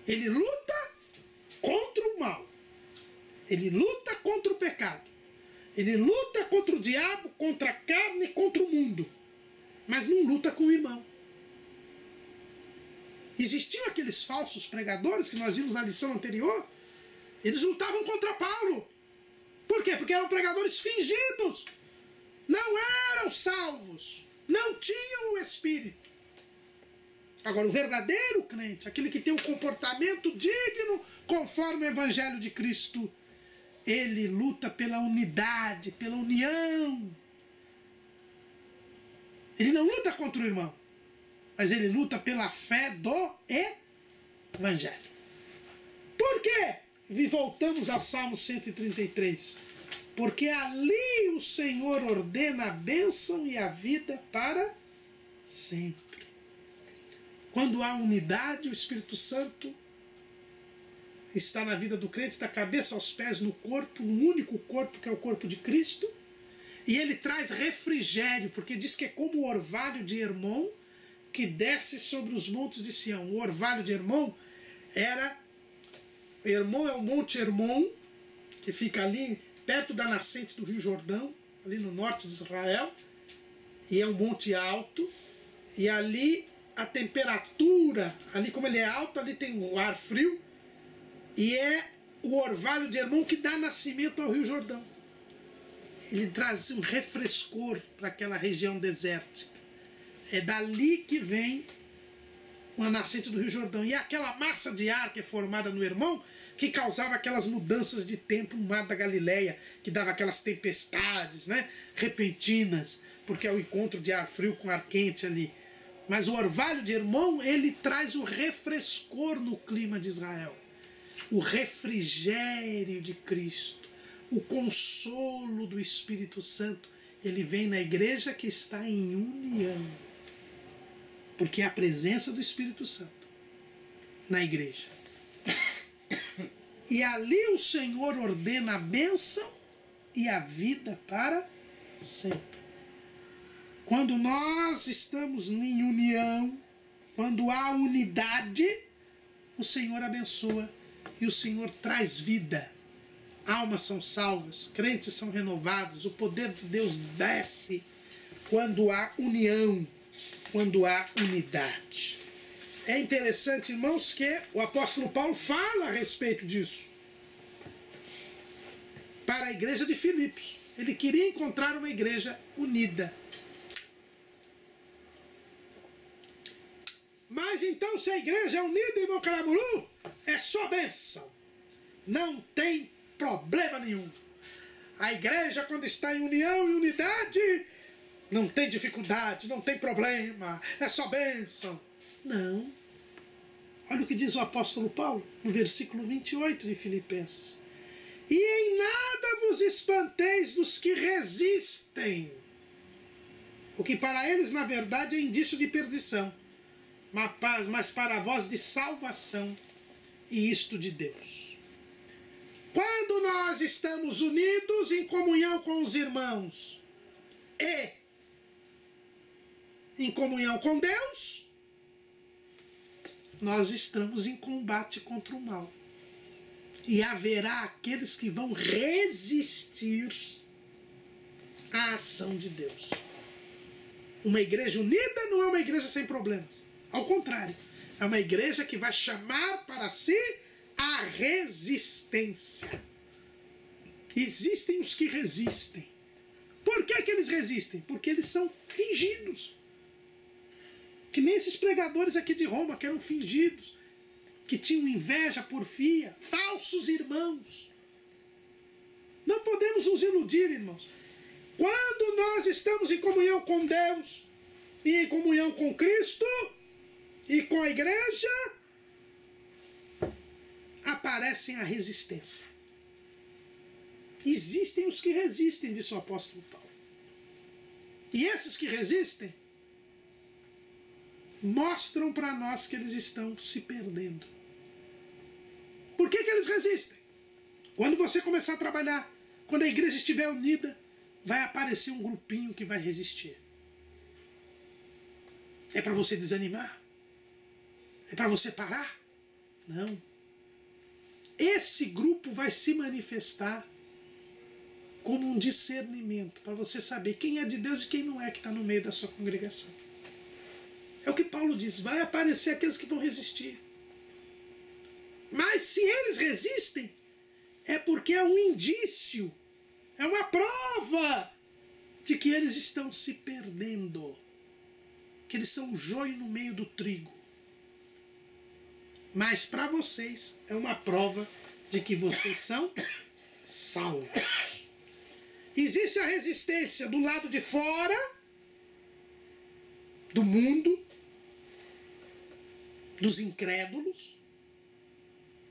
Ele luta contra o mal. Ele luta contra o pecado. Ele luta contra o diabo, contra a carne, contra o mundo. Mas não luta com o irmão. Existiam aqueles falsos pregadores que nós vimos na lição anterior. Eles lutavam contra Paulo. Por quê? Porque eram pregadores fingidos. Não eram salvos. Não tinham o Espírito. Agora, o verdadeiro crente, aquele que tem um comportamento digno conforme o Evangelho de Cristo, ele luta pela unidade, pela união. Ele não luta contra o irmão, mas ele luta pela fé do Evangelho. Por quê? E voltamos ao Salmo 133. Porque ali o Senhor ordena a bênção e a vida para sempre. Quando há unidade, o Espírito Santo está na vida do crente, da cabeça aos pés, no corpo, no único corpo que é o corpo de Cristo. E ele traz refrigério, porque diz que é como o orvalho de Hermon que desce sobre os montes de Sião. O orvalho de Hermon Hermon é o Monte Hermon, que fica ali perto da nascente do Rio Jordão, ali no norte de Israel, e é um monte alto, e ali a temperatura, ali como ele é alto, ali tem o ar frio, e é o orvalho de Hermon que dá nascimento ao Rio Jordão. Ele traz um refrescor para aquela região desértica. É dali que vem uma nascente do Rio Jordão. E é aquela massa de ar que é formada no Hermon que causava aquelas mudanças de tempo no mar da Galileia, que dava aquelas tempestades, né, repentinas, porque é o encontro de ar frio com ar quente ali. Mas o orvalho de Hermon, ele traz o refrescor no clima de Israel. O refrigério de Cristo, o consolo do Espírito Santo, ele vem na igreja que está em união. Porque é a presença do Espírito Santo na igreja. E ali o Senhor ordena a bênção e a vida para sempre. Quando nós estamos em união, quando há unidade, o Senhor abençoa e o Senhor traz vida. Almas são salvas, crentes são renovados, o poder de Deus desce quando há união, quando há unidade. É interessante, irmãos, que o apóstolo Paulo fala a respeito disso para a igreja de Filipos. Ele queria encontrar uma igreja unida. Mas então, se a igreja é unida, irmão Caramuru, é só bênção. Não tem problema nenhum. A igreja, quando está em união e unidade, não tem dificuldade, não tem problema, é só bênção. Não. Olha o que diz o apóstolo Paulo, no versículo 28 de Filipenses. E em nada vos espanteis dos que resistem. o que para eles, na verdade, é indício de perdição, mas para vós de salvação, e isto de Deus. Quando nós estamos unidos em comunhão com os irmãos e em comunhão com Deus, nós estamos em combate contra o mal. E haverá aqueles que vão resistir à ação de Deus. Uma igreja unida não é uma igreja sem problemas. Ao contrário, é uma igreja que vai chamar para si a resistência. Existem os que resistem. Por que eles resistem? Porque eles são fingidos. Que nem esses pregadores aqui de Roma, que eram fingidos, que tinham inveja, porfia, falsos irmãos. Não podemos nos iludir, irmãos. Quando nós estamos em comunhão com Deus, e em comunhão com Cristo, e com a igreja, aparecem a resistência. Existem os que resistem, disse o apóstolo Paulo. E esses que resistem mostram para nós que eles estão se perdendo. Por que eles resistem? Quando você começar a trabalhar, quando a igreja estiver unida, vai aparecer um grupinho que vai resistir. É para você desanimar? É para você parar? Não. Esse grupo vai se manifestar como um discernimento, para você saber quem é de Deus e quem não é que está no meio da sua congregação. É o que Paulo diz, vai aparecer aqueles que vão resistir. Mas se eles resistem, é porque é um indício, é uma prova de que eles estão se perdendo, que eles são joio no meio do trigo. Mas para vocês é uma prova de que vocês são salvos. Existe a resistência do lado de fora do mundo, dos incrédulos,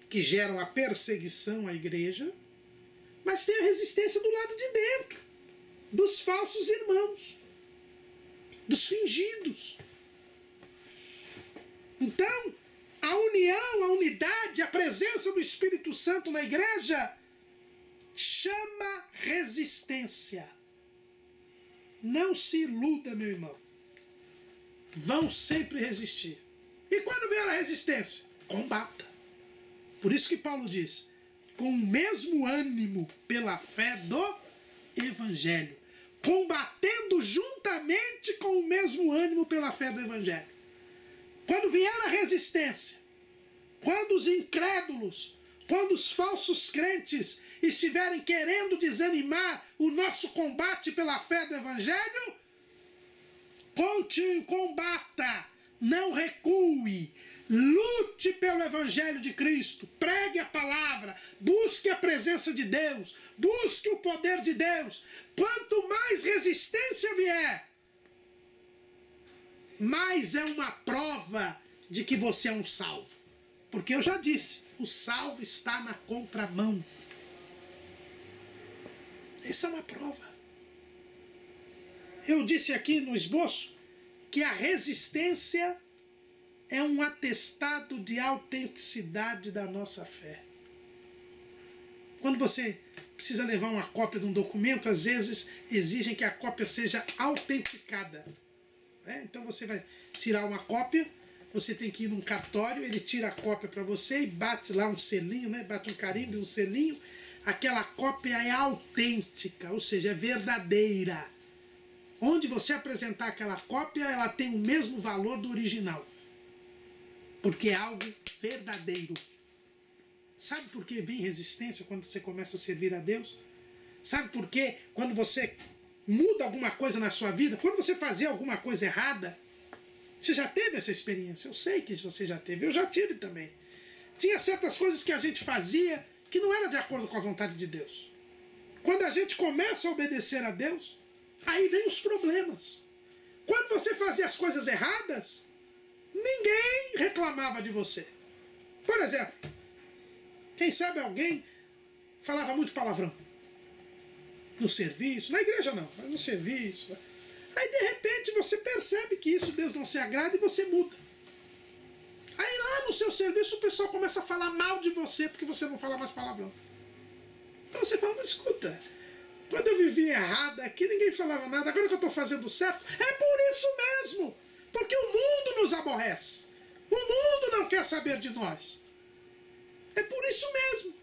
que geram a perseguição à igreja, mas tem a resistência do lado de dentro, dos falsos irmãos, dos fingidos. Então, a união, a unidade, a presença do Espírito Santo na igreja chama resistência. Não se iluda, meu irmão. Vão sempre resistir. E quando vier a resistência, combata. Por isso que Paulo diz, com o mesmo ânimo pela fé do Evangelho, combatendo juntamente com o mesmo ânimo pela fé do Evangelho. Quando vier a resistência, quando os incrédulos, quando os falsos crentes estiverem querendo desanimar o nosso combate pela fé do Evangelho, continue, combata, não recue, lute pelo Evangelho de Cristo, pregue a palavra, busque a presença de Deus, busque o poder de Deus. Quanto mais resistência vier, mais é uma prova de que você é um salvo. Porque eu já disse, o salvo está na contramão. Essa é uma prova. Eu disse aqui no esboço que a resistência é um atestado de autenticidade da nossa fé. Quando você precisa levar uma cópia de um documento, às vezes exigem que a cópia seja autenticada. Então você vai tirar uma cópia, você tem que ir num cartório, ele tira a cópia para você e bate lá um selinho, né? Bate um carimbo e um selinho. Aquela cópia é autêntica, ou seja, é verdadeira. Onde você apresentar aquela cópia, ela tem o mesmo valor do original. Porque é algo verdadeiro. Sabe por que vem resistência quando você começa a servir a Deus? Sabe por que quando você muda alguma coisa na sua vida, quando você fazia alguma coisa errada, você já teve essa experiência? Eu sei que você já teve, eu já tive também. Tinha certas coisas que a gente fazia que não era de acordo com a vontade de Deus. Quando a gente começa a obedecer a Deus, aí vem os problemas. Quando você fazia as coisas erradas, ninguém reclamava de você. Por exemplo, quem sabe alguém falava muito palavrão. No serviço, na igreja não, mas no serviço. Aí de repente você percebe que isso Deus não se agrada e você muda. Aí lá no seu serviço o pessoal começa a falar mal de você porque você não fala mais palavrão. Então você fala, mas escuta, quando eu vivia errado aqui ninguém falava nada, agora que eu estou fazendo certo, é por isso mesmo. Porque o mundo nos aborrece. O mundo não quer saber de nós. É por isso mesmo.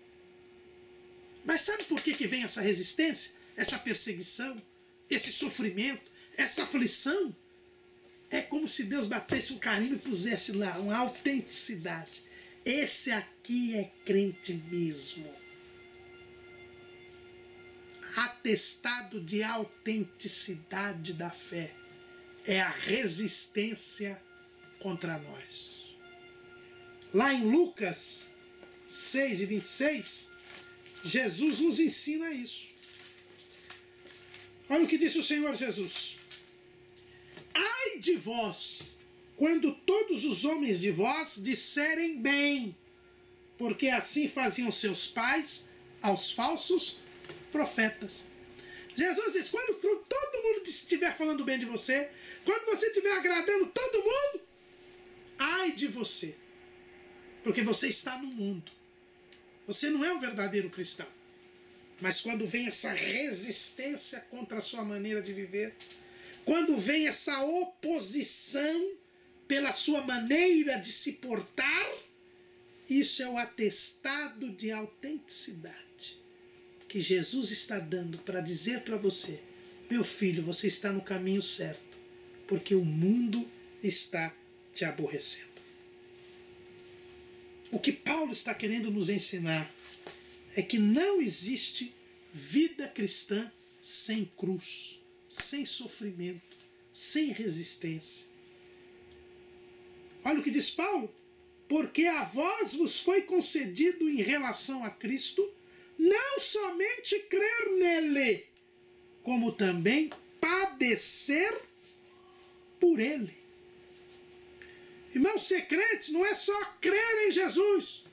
Mas sabe por que vem essa resistência? Essa perseguição? Esse sofrimento? Essa aflição? É como se Deus batesse um carimbo e pusesse lá uma autenticidade. Esse aqui é crente mesmo. Atestado de autenticidade da fé é a resistência contra nós. Lá em Lucas 6:26, Jesus nos ensina isso. Olha o que disse o Senhor Jesus. Ai de vós, quando todos os homens de vós disserem bem, porque assim faziam seus pais aos falsos profetas. Jesus diz, quando todo mundo estiver falando bem de você, quando você estiver agradando todo mundo, ai de você, porque você está no mundo. Você não é um verdadeiro cristão. Mas quando vem essa resistência contra a sua maneira de viver, quando vem essa oposição pela sua maneira de se portar, isso é o atestado de autenticidade que Jesus está dando para dizer para você, meu filho, você está no caminho certo, porque o mundo está te aborrecendo. O que Paulo está querendo nos ensinar é que não existe vida cristã sem cruz, sem sofrimento, sem resistência. Olha o que diz Paulo. Porque a vós vos foi concedido em relação a Cristo, não somente crer nele, como também padecer por ele. Irmão, ser crente não é só crer em Jesus,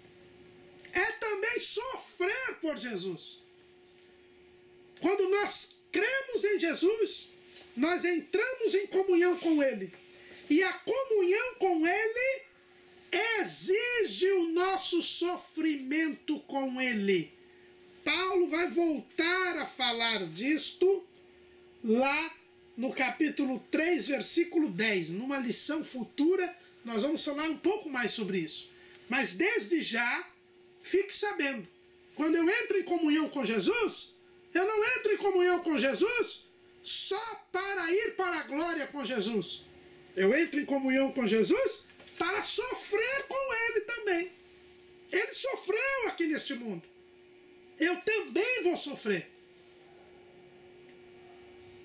é também sofrer por Jesus. Quando nós cremos em Jesus, nós entramos em comunhão com Ele. E a comunhão com Ele exige o nosso sofrimento com Ele. Paulo vai voltar a falar disto lá no capítulo 3, versículo 10. Numa lição futura, nós vamos falar um pouco mais sobre isso. Mas desde já, fique sabendo, quando eu entro em comunhão com Jesus, eu não entro em comunhão com Jesus só para ir para a glória com Jesus. Eu entro em comunhão com Jesus para sofrer com Ele também. Ele sofreu aqui neste mundo. Eu também vou sofrer.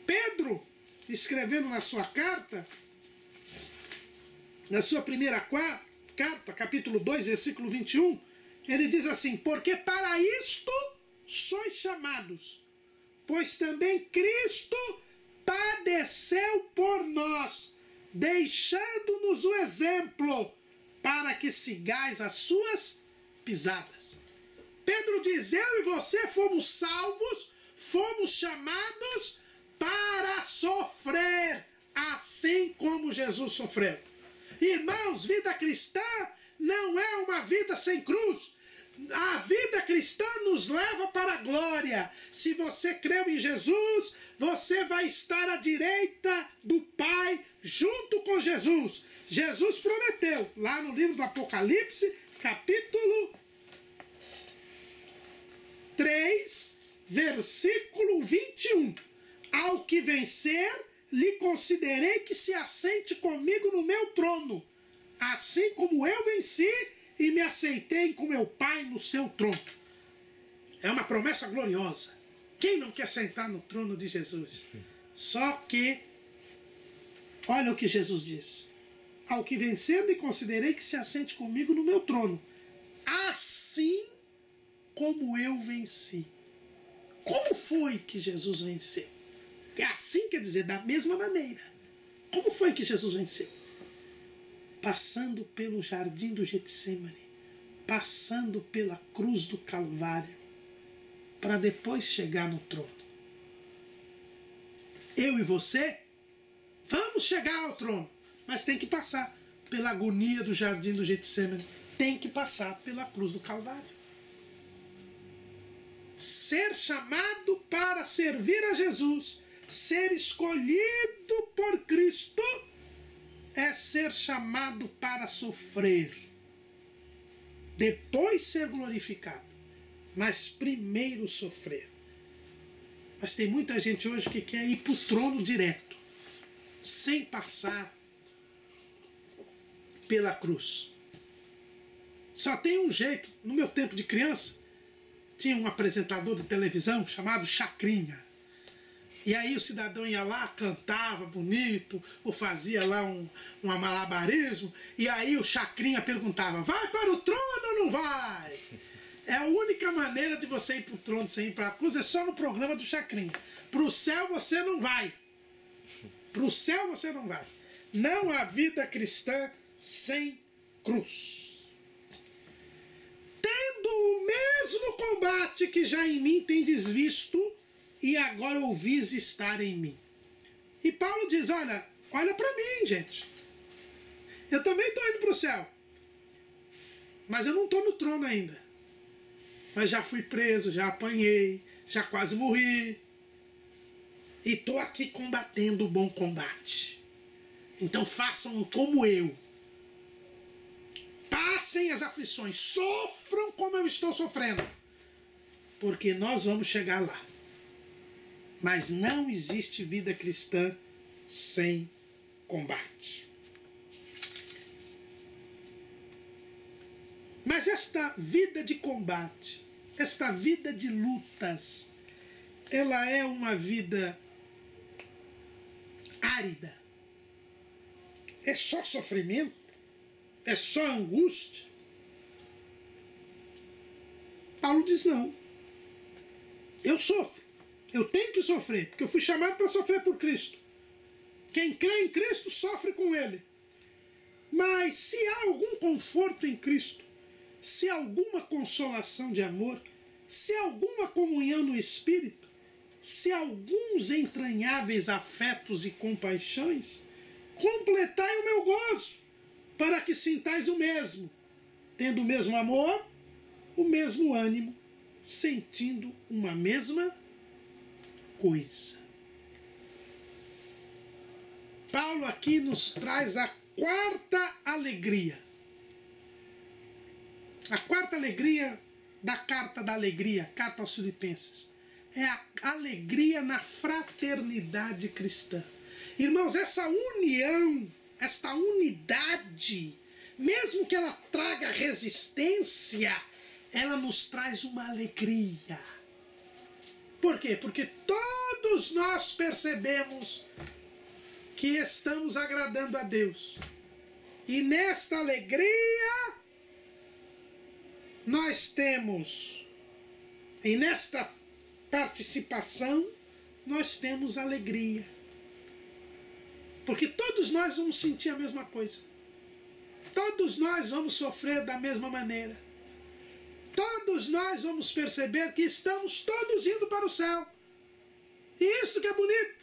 Pedro, escrevendo na sua carta, na sua primeira carta, capítulo 2, versículo 21, ele diz assim, porque para isto sois chamados, pois também Cristo padeceu por nós, deixando-nos o exemplo, para que sigais as suas pisadas. Pedro diz, eu e você fomos salvos, fomos chamados para sofrer, assim como Jesus sofreu. Irmãos, vida cristã não é uma vida sem cruz. A vida cristã nos leva para a glória. Se você creu em Jesus, você vai estar à direita do Pai, junto com Jesus. Jesus prometeu, lá no livro do Apocalipse, capítulo 3, versículo 21. Ao que vencer, lhe considerei que se assente comigo no meu trono, assim como eu venci e me aceitei com meu Pai no seu trono. É uma promessa gloriosa. Quem não quer sentar no trono de Jesus? Só que, olha o que Jesus diz. Ao que vencer, me considerei que se assente comigo no meu trono, assim como eu venci. Como foi que Jesus venceu? Assim quer dizer, da mesma maneira. Como foi que Jesus venceu? Passando pelo jardim do Getsemane, passando pela cruz do Calvário, para depois chegar no trono. Eu e você Vamos chegar ao trono, mas tem que passar pela agonia do jardim do Getsemane, tem que passar pela cruz do Calvário. Ser chamado para servir a Jesus, ser escolhido por Cristo, é ser chamado para sofrer, depois ser glorificado, mas primeiro sofrer. Mas tem muita gente hoje que quer ir para o trono direto, sem passar pela cruz. Só tem um jeito. No meu tempo de criança, tinha um apresentador de televisão chamado Chacrinha. E aí o cidadão ia lá, cantava bonito, ou fazia lá um malabarismo, e aí o Chacrinha perguntava, vai para o trono ou não vai? É a única maneira de você ir para o trono sem ir para a cruz, é só no programa do Chacrinha. Para o céu você não vai. Para o céu você não vai. Não há vida cristã sem cruz. Tendo o mesmo combate que já em mim tendes visto, e agora ouvis estar em mim. E Paulo diz, olha para mim, gente. Eu também estou indo para o céu. Mas eu não estou no trono ainda. Mas já fui preso, já apanhei, já quase morri. E estou aqui combatendo o bom combate. Então façam como eu. Passem as aflições, sofram como eu estou sofrendo. Porque nós vamos chegar lá. Mas não existe vida cristã sem combate. Mas esta vida de combate, esta vida de lutas, ela é uma vida árida. É só sofrimento? É só angústia? Paulo diz não. Eu sofro. Eu tenho que sofrer, porque eu fui chamado para sofrer por Cristo. Quem crê em Cristo sofre com Ele. Mas se há algum conforto em Cristo, se há alguma consolação de amor, se há alguma comunhão no Espírito, se há alguns entranháveis afetos e compaixões, completai o meu gozo, para que sintais o mesmo, tendo o mesmo amor, o mesmo ânimo, sentindo uma mesma coisa. Paulo aqui nos traz a quarta alegria. A quarta alegria da carta da alegria, carta aos Filipenses, é a alegria na fraternidade cristã. Irmãos, essa união, esta unidade, mesmo que ela traga resistência, ela nos traz uma alegria. Por quê? Porque todos nós percebemos que estamos agradando a Deus. E nesta alegria nós temos, e nesta participação nós temos alegria. Porque todos nós vamos sentir a mesma coisa. Todos nós vamos sofrer da mesma maneira. Todos nós vamos perceber que estamos todos indo para o céu. E isso que é bonito.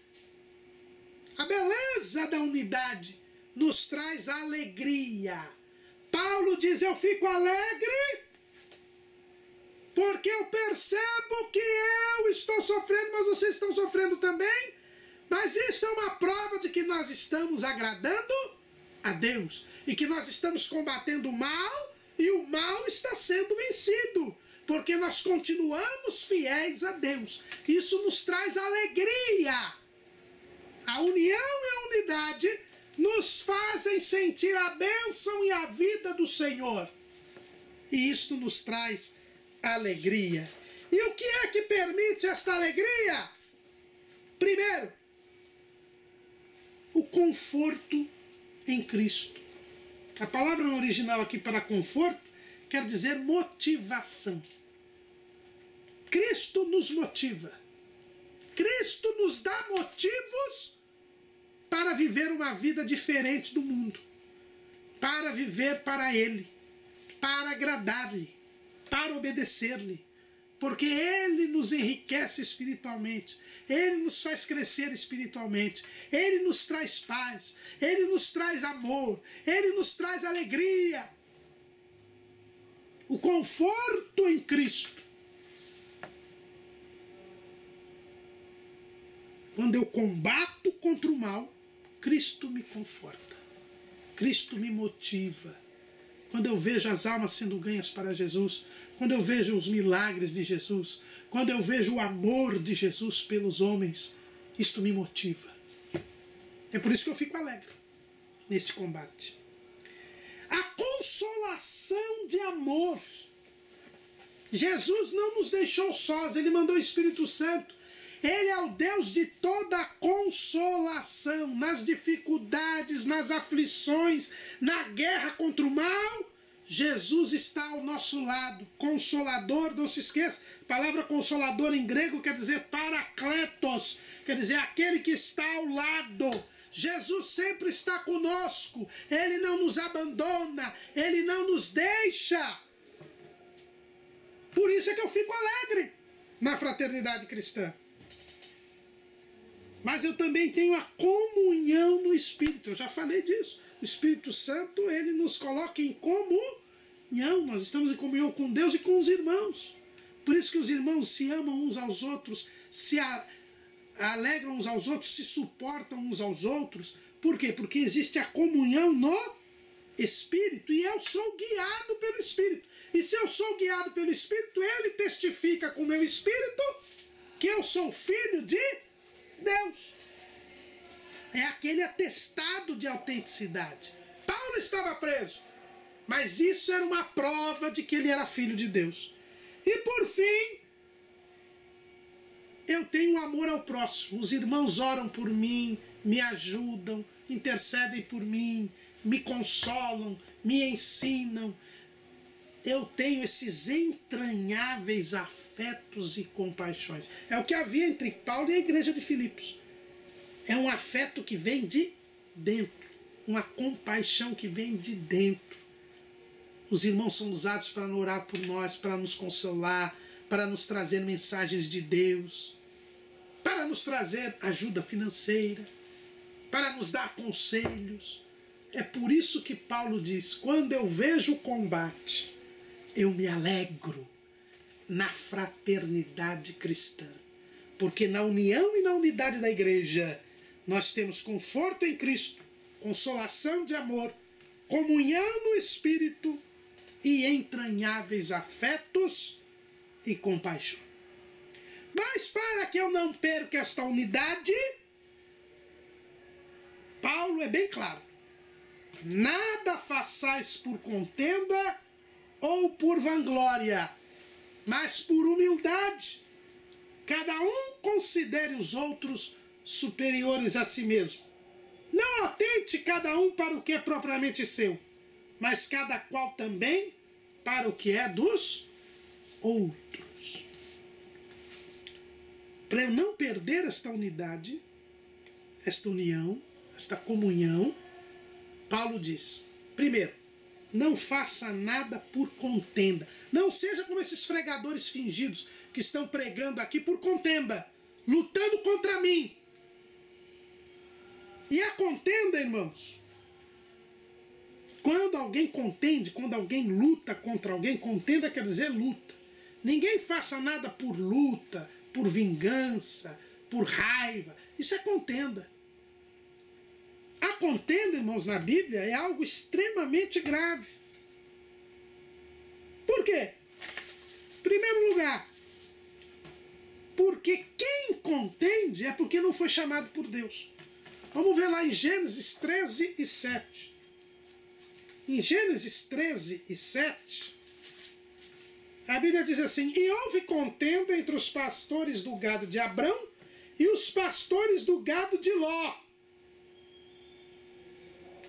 A beleza da unidade nos traz alegria. Paulo diz, eu fico alegre porque eu percebo que eu estou sofrendo, mas vocês estão sofrendo também. Mas isso é uma prova de que nós estamos agradando a Deus. E que nós estamos combatendo o mal, e o mal está sendo vencido. Porque nós continuamos fiéis a Deus. Isso nos traz alegria. A união e a unidade nos fazem sentir a bênção e a vida do Senhor. E isto nos traz alegria. E o que é que permite esta alegria? Primeiro, o conforto em Cristo. A palavra no original aqui para conforto quer dizer motivação. Cristo nos motiva. Cristo nos dá motivos para viver uma vida diferente do mundo. Para viver para Ele. Para agradar-lhe. Para obedecer-lhe. Porque Ele nos enriquece espiritualmente. Ele nos faz crescer espiritualmente, Ele nos traz paz, Ele nos traz amor, Ele nos traz alegria. O conforto em Cristo. Quando eu combato contra o mal, Cristo me conforta, Cristo me motiva. Quando eu vejo as almas sendo ganhas para Jesus, quando eu vejo os milagres de Jesus, quando eu vejo o amor de Jesus pelos homens, isto me motiva. É por isso que eu fico alegre nesse combate. A consolação de amor. Jesus não nos deixou sós, Ele mandou o Espírito Santo. Ele é o Deus de toda consolação, nas dificuldades, nas aflições, na guerra contra o mal. Jesus está ao nosso lado, consolador, não se esqueça, a palavra consolador em grego quer dizer parakletos, quer dizer aquele que está ao lado. Jesus sempre está conosco, Ele não nos abandona, Ele não nos deixa. Por isso é que eu fico alegre na fraternidade cristã. Mas eu também tenho a comunhão no Espírito. Eu já falei disso. O Espírito Santo, ele nos coloca em comunhão. Nós estamos em comunhão com Deus e com os irmãos. Por isso que os irmãos se amam uns aos outros, se alegram uns aos outros, se suportam uns aos outros. Por quê? Porque existe a comunhão no Espírito. E eu sou guiado pelo Espírito. E se eu sou guiado pelo Espírito, ele testifica com o meu Espírito que eu sou filho de Deus. É aquele atestado de autenticidade. Paulo estava preso, mas isso era uma prova de que ele era filho de Deus. E por fim, eu tenho amor ao próximo. Os irmãos oram por mim, me ajudam, intercedem por mim, me consolam, me ensinam. Eu tenho esses entranháveis afetos e compaixões. É o que havia entre Paulo e a igreja de Filipos. É um afeto que vem de dentro. Uma compaixão que vem de dentro. Os irmãos são usados para orar por nós, para nos consolar, para nos trazer mensagens de Deus, para nos trazer ajuda financeira, para nos dar conselhos. É por isso que Paulo diz, quando eu vejo o combate, eu me alegro na fraternidade cristã, porque na união e na unidade da igreja nós temos conforto em Cristo, consolação de amor, comunhão no Espírito e entranháveis afetos e compaixão. Mas para que eu não perca esta unidade, Paulo é bem claro: nada façais por contenda ou por vanglória, mas por humildade. Cada um considere os outros superiores a si mesmo. Não atente cada um para o que é propriamente seu, mas cada qual também para o que é dos outros. Para eu não perder esta unidade, esta união, esta comunhão, Paulo diz, primeiro, não faça nada por contenda. Não seja como esses pregadores fingidos que estão pregando aqui por contenda, lutando contra mim. E a contenda, irmãos, quando alguém contende, quando alguém luta contra alguém, contenda quer dizer luta. Ninguém faça nada por luta, por vingança, por raiva. Isso é contenda. A contenda, irmãos, na Bíblia é algo extremamente grave. Por quê? Em primeiro lugar, porque quem contende é porque não foi chamado por Deus. Vamos ver lá em Gênesis 13 e 7. Em Gênesis 13 e 7, a Bíblia diz assim, e houve contenda entre os pastores do gado de Abrão e os pastores do gado de Ló.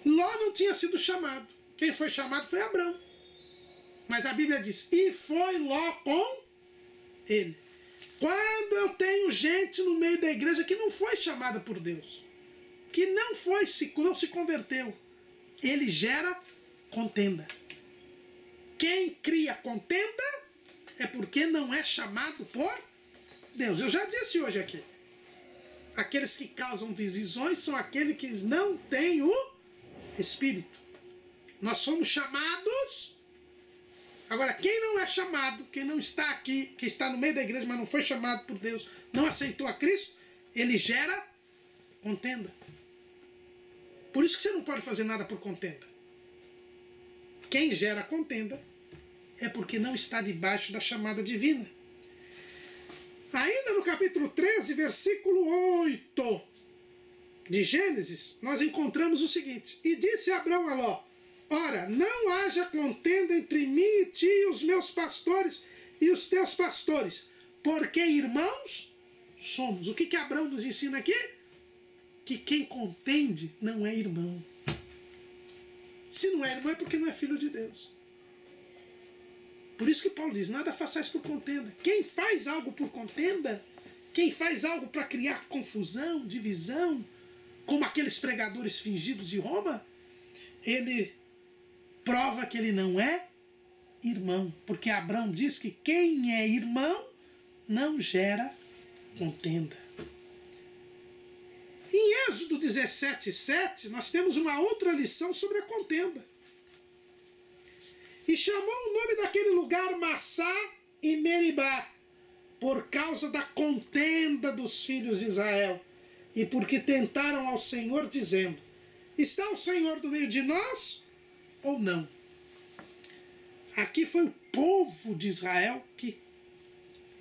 Ló não tinha sido chamado. Quem foi chamado foi Abrão. Mas a Bíblia diz, e foi Ló com ele. Quando eu tenho gente no meio da igreja que não foi chamada por Deus, que não se converteu, ele gera contenda. Quem cria contenda é porque não é chamado por Deus. Eu já disse hoje aqui, aqueles que causam visões são aqueles que não têm o Espírito. Nós somos chamados. Agora, quem não é chamado, quem não está aqui, que está no meio da igreja, mas não foi chamado por Deus, não aceitou a Cristo, ele gera contenda. Por isso que você não pode fazer nada por contenda. Quem gera contenda é porque não está debaixo da chamada divina. Ainda no capítulo 13, versículo 8 de Gênesis, nós encontramos o seguinte: e disse Abrão a Ló: ora, não haja contenda entre mim e ti e os meus pastores e os teus pastores, porque irmãos somos. O que Abrão nos ensina aqui? Que quem contende não é irmão. Se não é irmão é porque não é filho de Deus. Por isso que Paulo diz, nada façais por contenda. Quem faz algo por contenda, quem faz algo para criar confusão, divisão, como aqueles pregadores fingidos de Roma, ele prova que ele não é irmão. Porque Abrão diz que quem é irmão não gera contenda. Em Êxodo 17:7, nós temos uma outra lição sobre a contenda. E chamou o nome daquele lugar Massá e Meribá, por causa da contenda dos filhos de Israel, e porque tentaram ao Senhor, dizendo: está o Senhor no meio de nós ou não? Aqui foi o povo de Israel que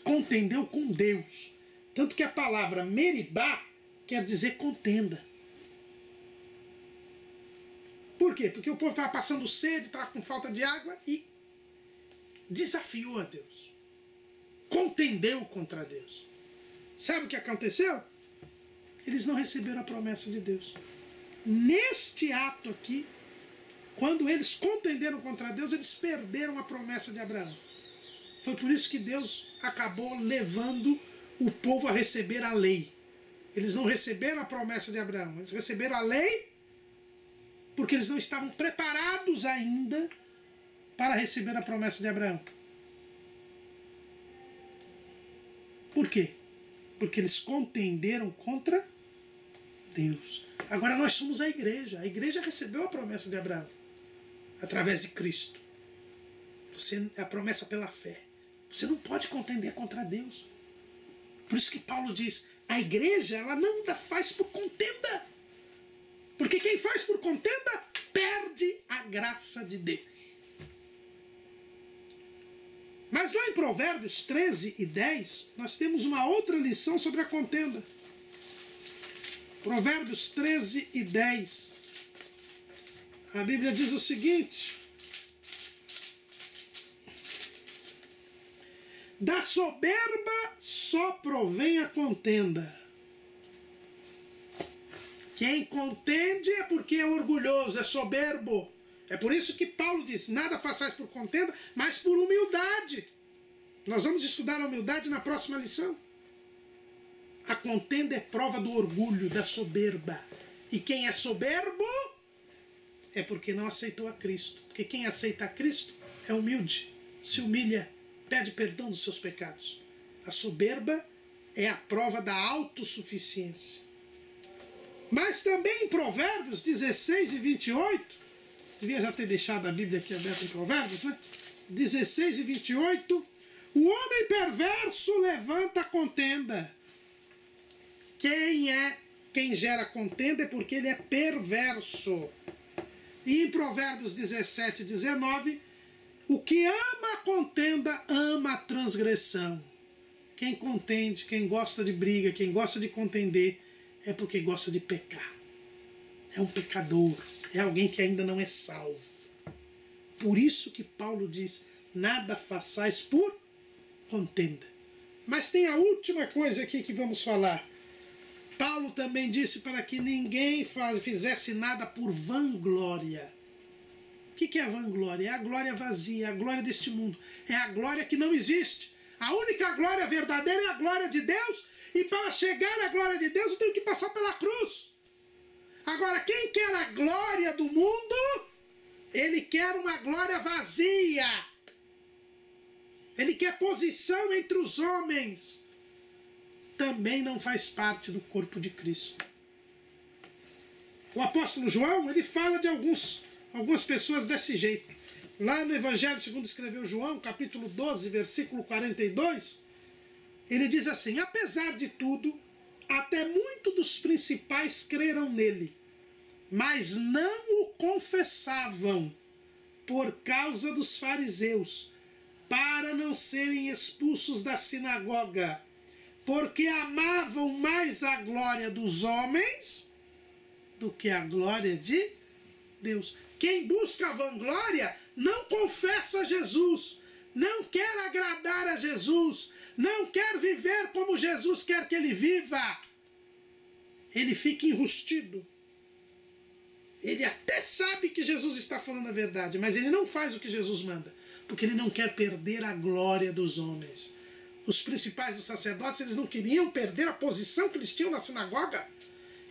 contendeu com Deus. Tanto que a palavra Meribá quer dizer contenda. Por quê? Porque o povo estava passando sede, estava com falta de água e desafiou a Deus. Contendeu contra Deus. Sabe o que aconteceu? Eles não receberam a promessa de Deus. Neste ato aqui, quando eles contenderam contra Deus, eles perderam a promessa de Abraão. Foi por isso que Deus acabou levando o povo a receber a lei. Eles não receberam a promessa de Abraão, eles receberam a lei porque eles não estavam preparados ainda para receber a promessa de Abraão. Por quê? Porque eles contenderam contra Deus. Agora nós somos a igreja. A igreja recebeu a promessa de Abraão através de Cristo. Você é a promessa pela fé. Você não pode contender contra Deus. Por isso que Paulo diz, a igreja ela não faz por contenda. Porque quem faz por contenda perde a graça de Deus. Mas lá em Provérbios 13:10, nós temos uma outra lição sobre a contenda. Provérbios 13:10. A Bíblia diz o seguinte: da soberba só provém a contenda. Quem contende é porque é orgulhoso, é soberbo. É por isso que Paulo diz, nada façais por contenda, mas por humildade. Nós vamos estudar a humildade na próxima lição. A contenda é prova do orgulho, da soberba. E quem é soberbo é porque não aceitou a Cristo. Porque quem aceita a Cristo é humilde, se humilha, pede perdão dos seus pecados. A soberba é a prova da autossuficiência. Mas também em Provérbios 16:28, devia já ter deixado a Bíblia aqui aberta em Provérbios, né? 16:28, o homem perverso levanta contenda. Quem gera contenda é porque ele é perverso. E em Provérbios 17:19, o que ama a contenda, ama a transgressão. Quem contende, quem gosta de briga, quem gosta de contender, é porque gosta de pecar. É um pecador. É alguém que ainda não é salvo. Por isso que Paulo diz, nada façais por contenda. Mas tem a última coisa aqui que vamos falar. Paulo também disse para que ninguém fizesse nada por vanglória. O que é vanglória? É a glória vazia, a glória deste mundo. É a glória que não existe. A única glória verdadeira é a glória de Deus. E para chegar à glória de Deus, eu tenho que passar pela cruz. Agora, quem quer a glória do mundo, ele quer uma glória vazia. Ele quer posição entre os homens. também não faz parte do corpo de Cristo. O apóstolo João, ele fala de algumas pessoas desse jeito. Lá no Evangelho segundo escreveu João, capítulo 12, versículo 42, ele diz assim: apesar de tudo, até muito dos principais creram nele, mas não o confessavam por causa dos fariseus, para não serem expulsos da sinagoga, porque amavam mais a glória dos homens do que a glória de Deus. Quem busca a vanglória não confessa Jesus, não quer agradar a Jesus, não quer viver como Jesus quer que ele viva. Ele fica enrustido. Ele até sabe que Jesus está falando a verdade, mas ele não faz o que Jesus manda, porque ele não quer perder a glória dos homens. Os principais dos sacerdotes, eles não queriam perder a posição que eles tinham na sinagoga.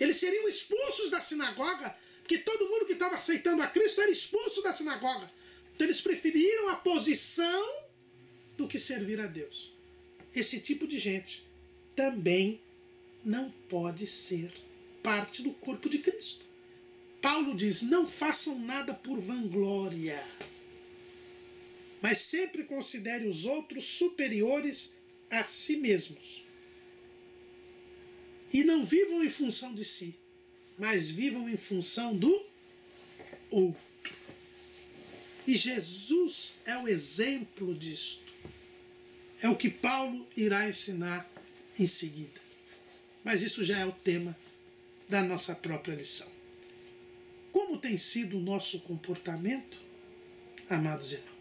Eles seriam expulsos da sinagoga, porque todo mundo que estava aceitando a Cristo era expulso da sinagoga. Então eles preferiram a posição do que servir a Deus. Esse tipo de gente também não pode ser parte do corpo de Cristo. Paulo diz: não façam nada por vanglória, mas sempre considere os outros superiores a si mesmos. E não vivam em função de si, mas vivam em função do outro. E Jesus é o exemplo disto. É o que Paulo irá ensinar em seguida. Mas isso já é o tema da nossa própria lição. Como tem sido o nosso comportamento, amados irmãos?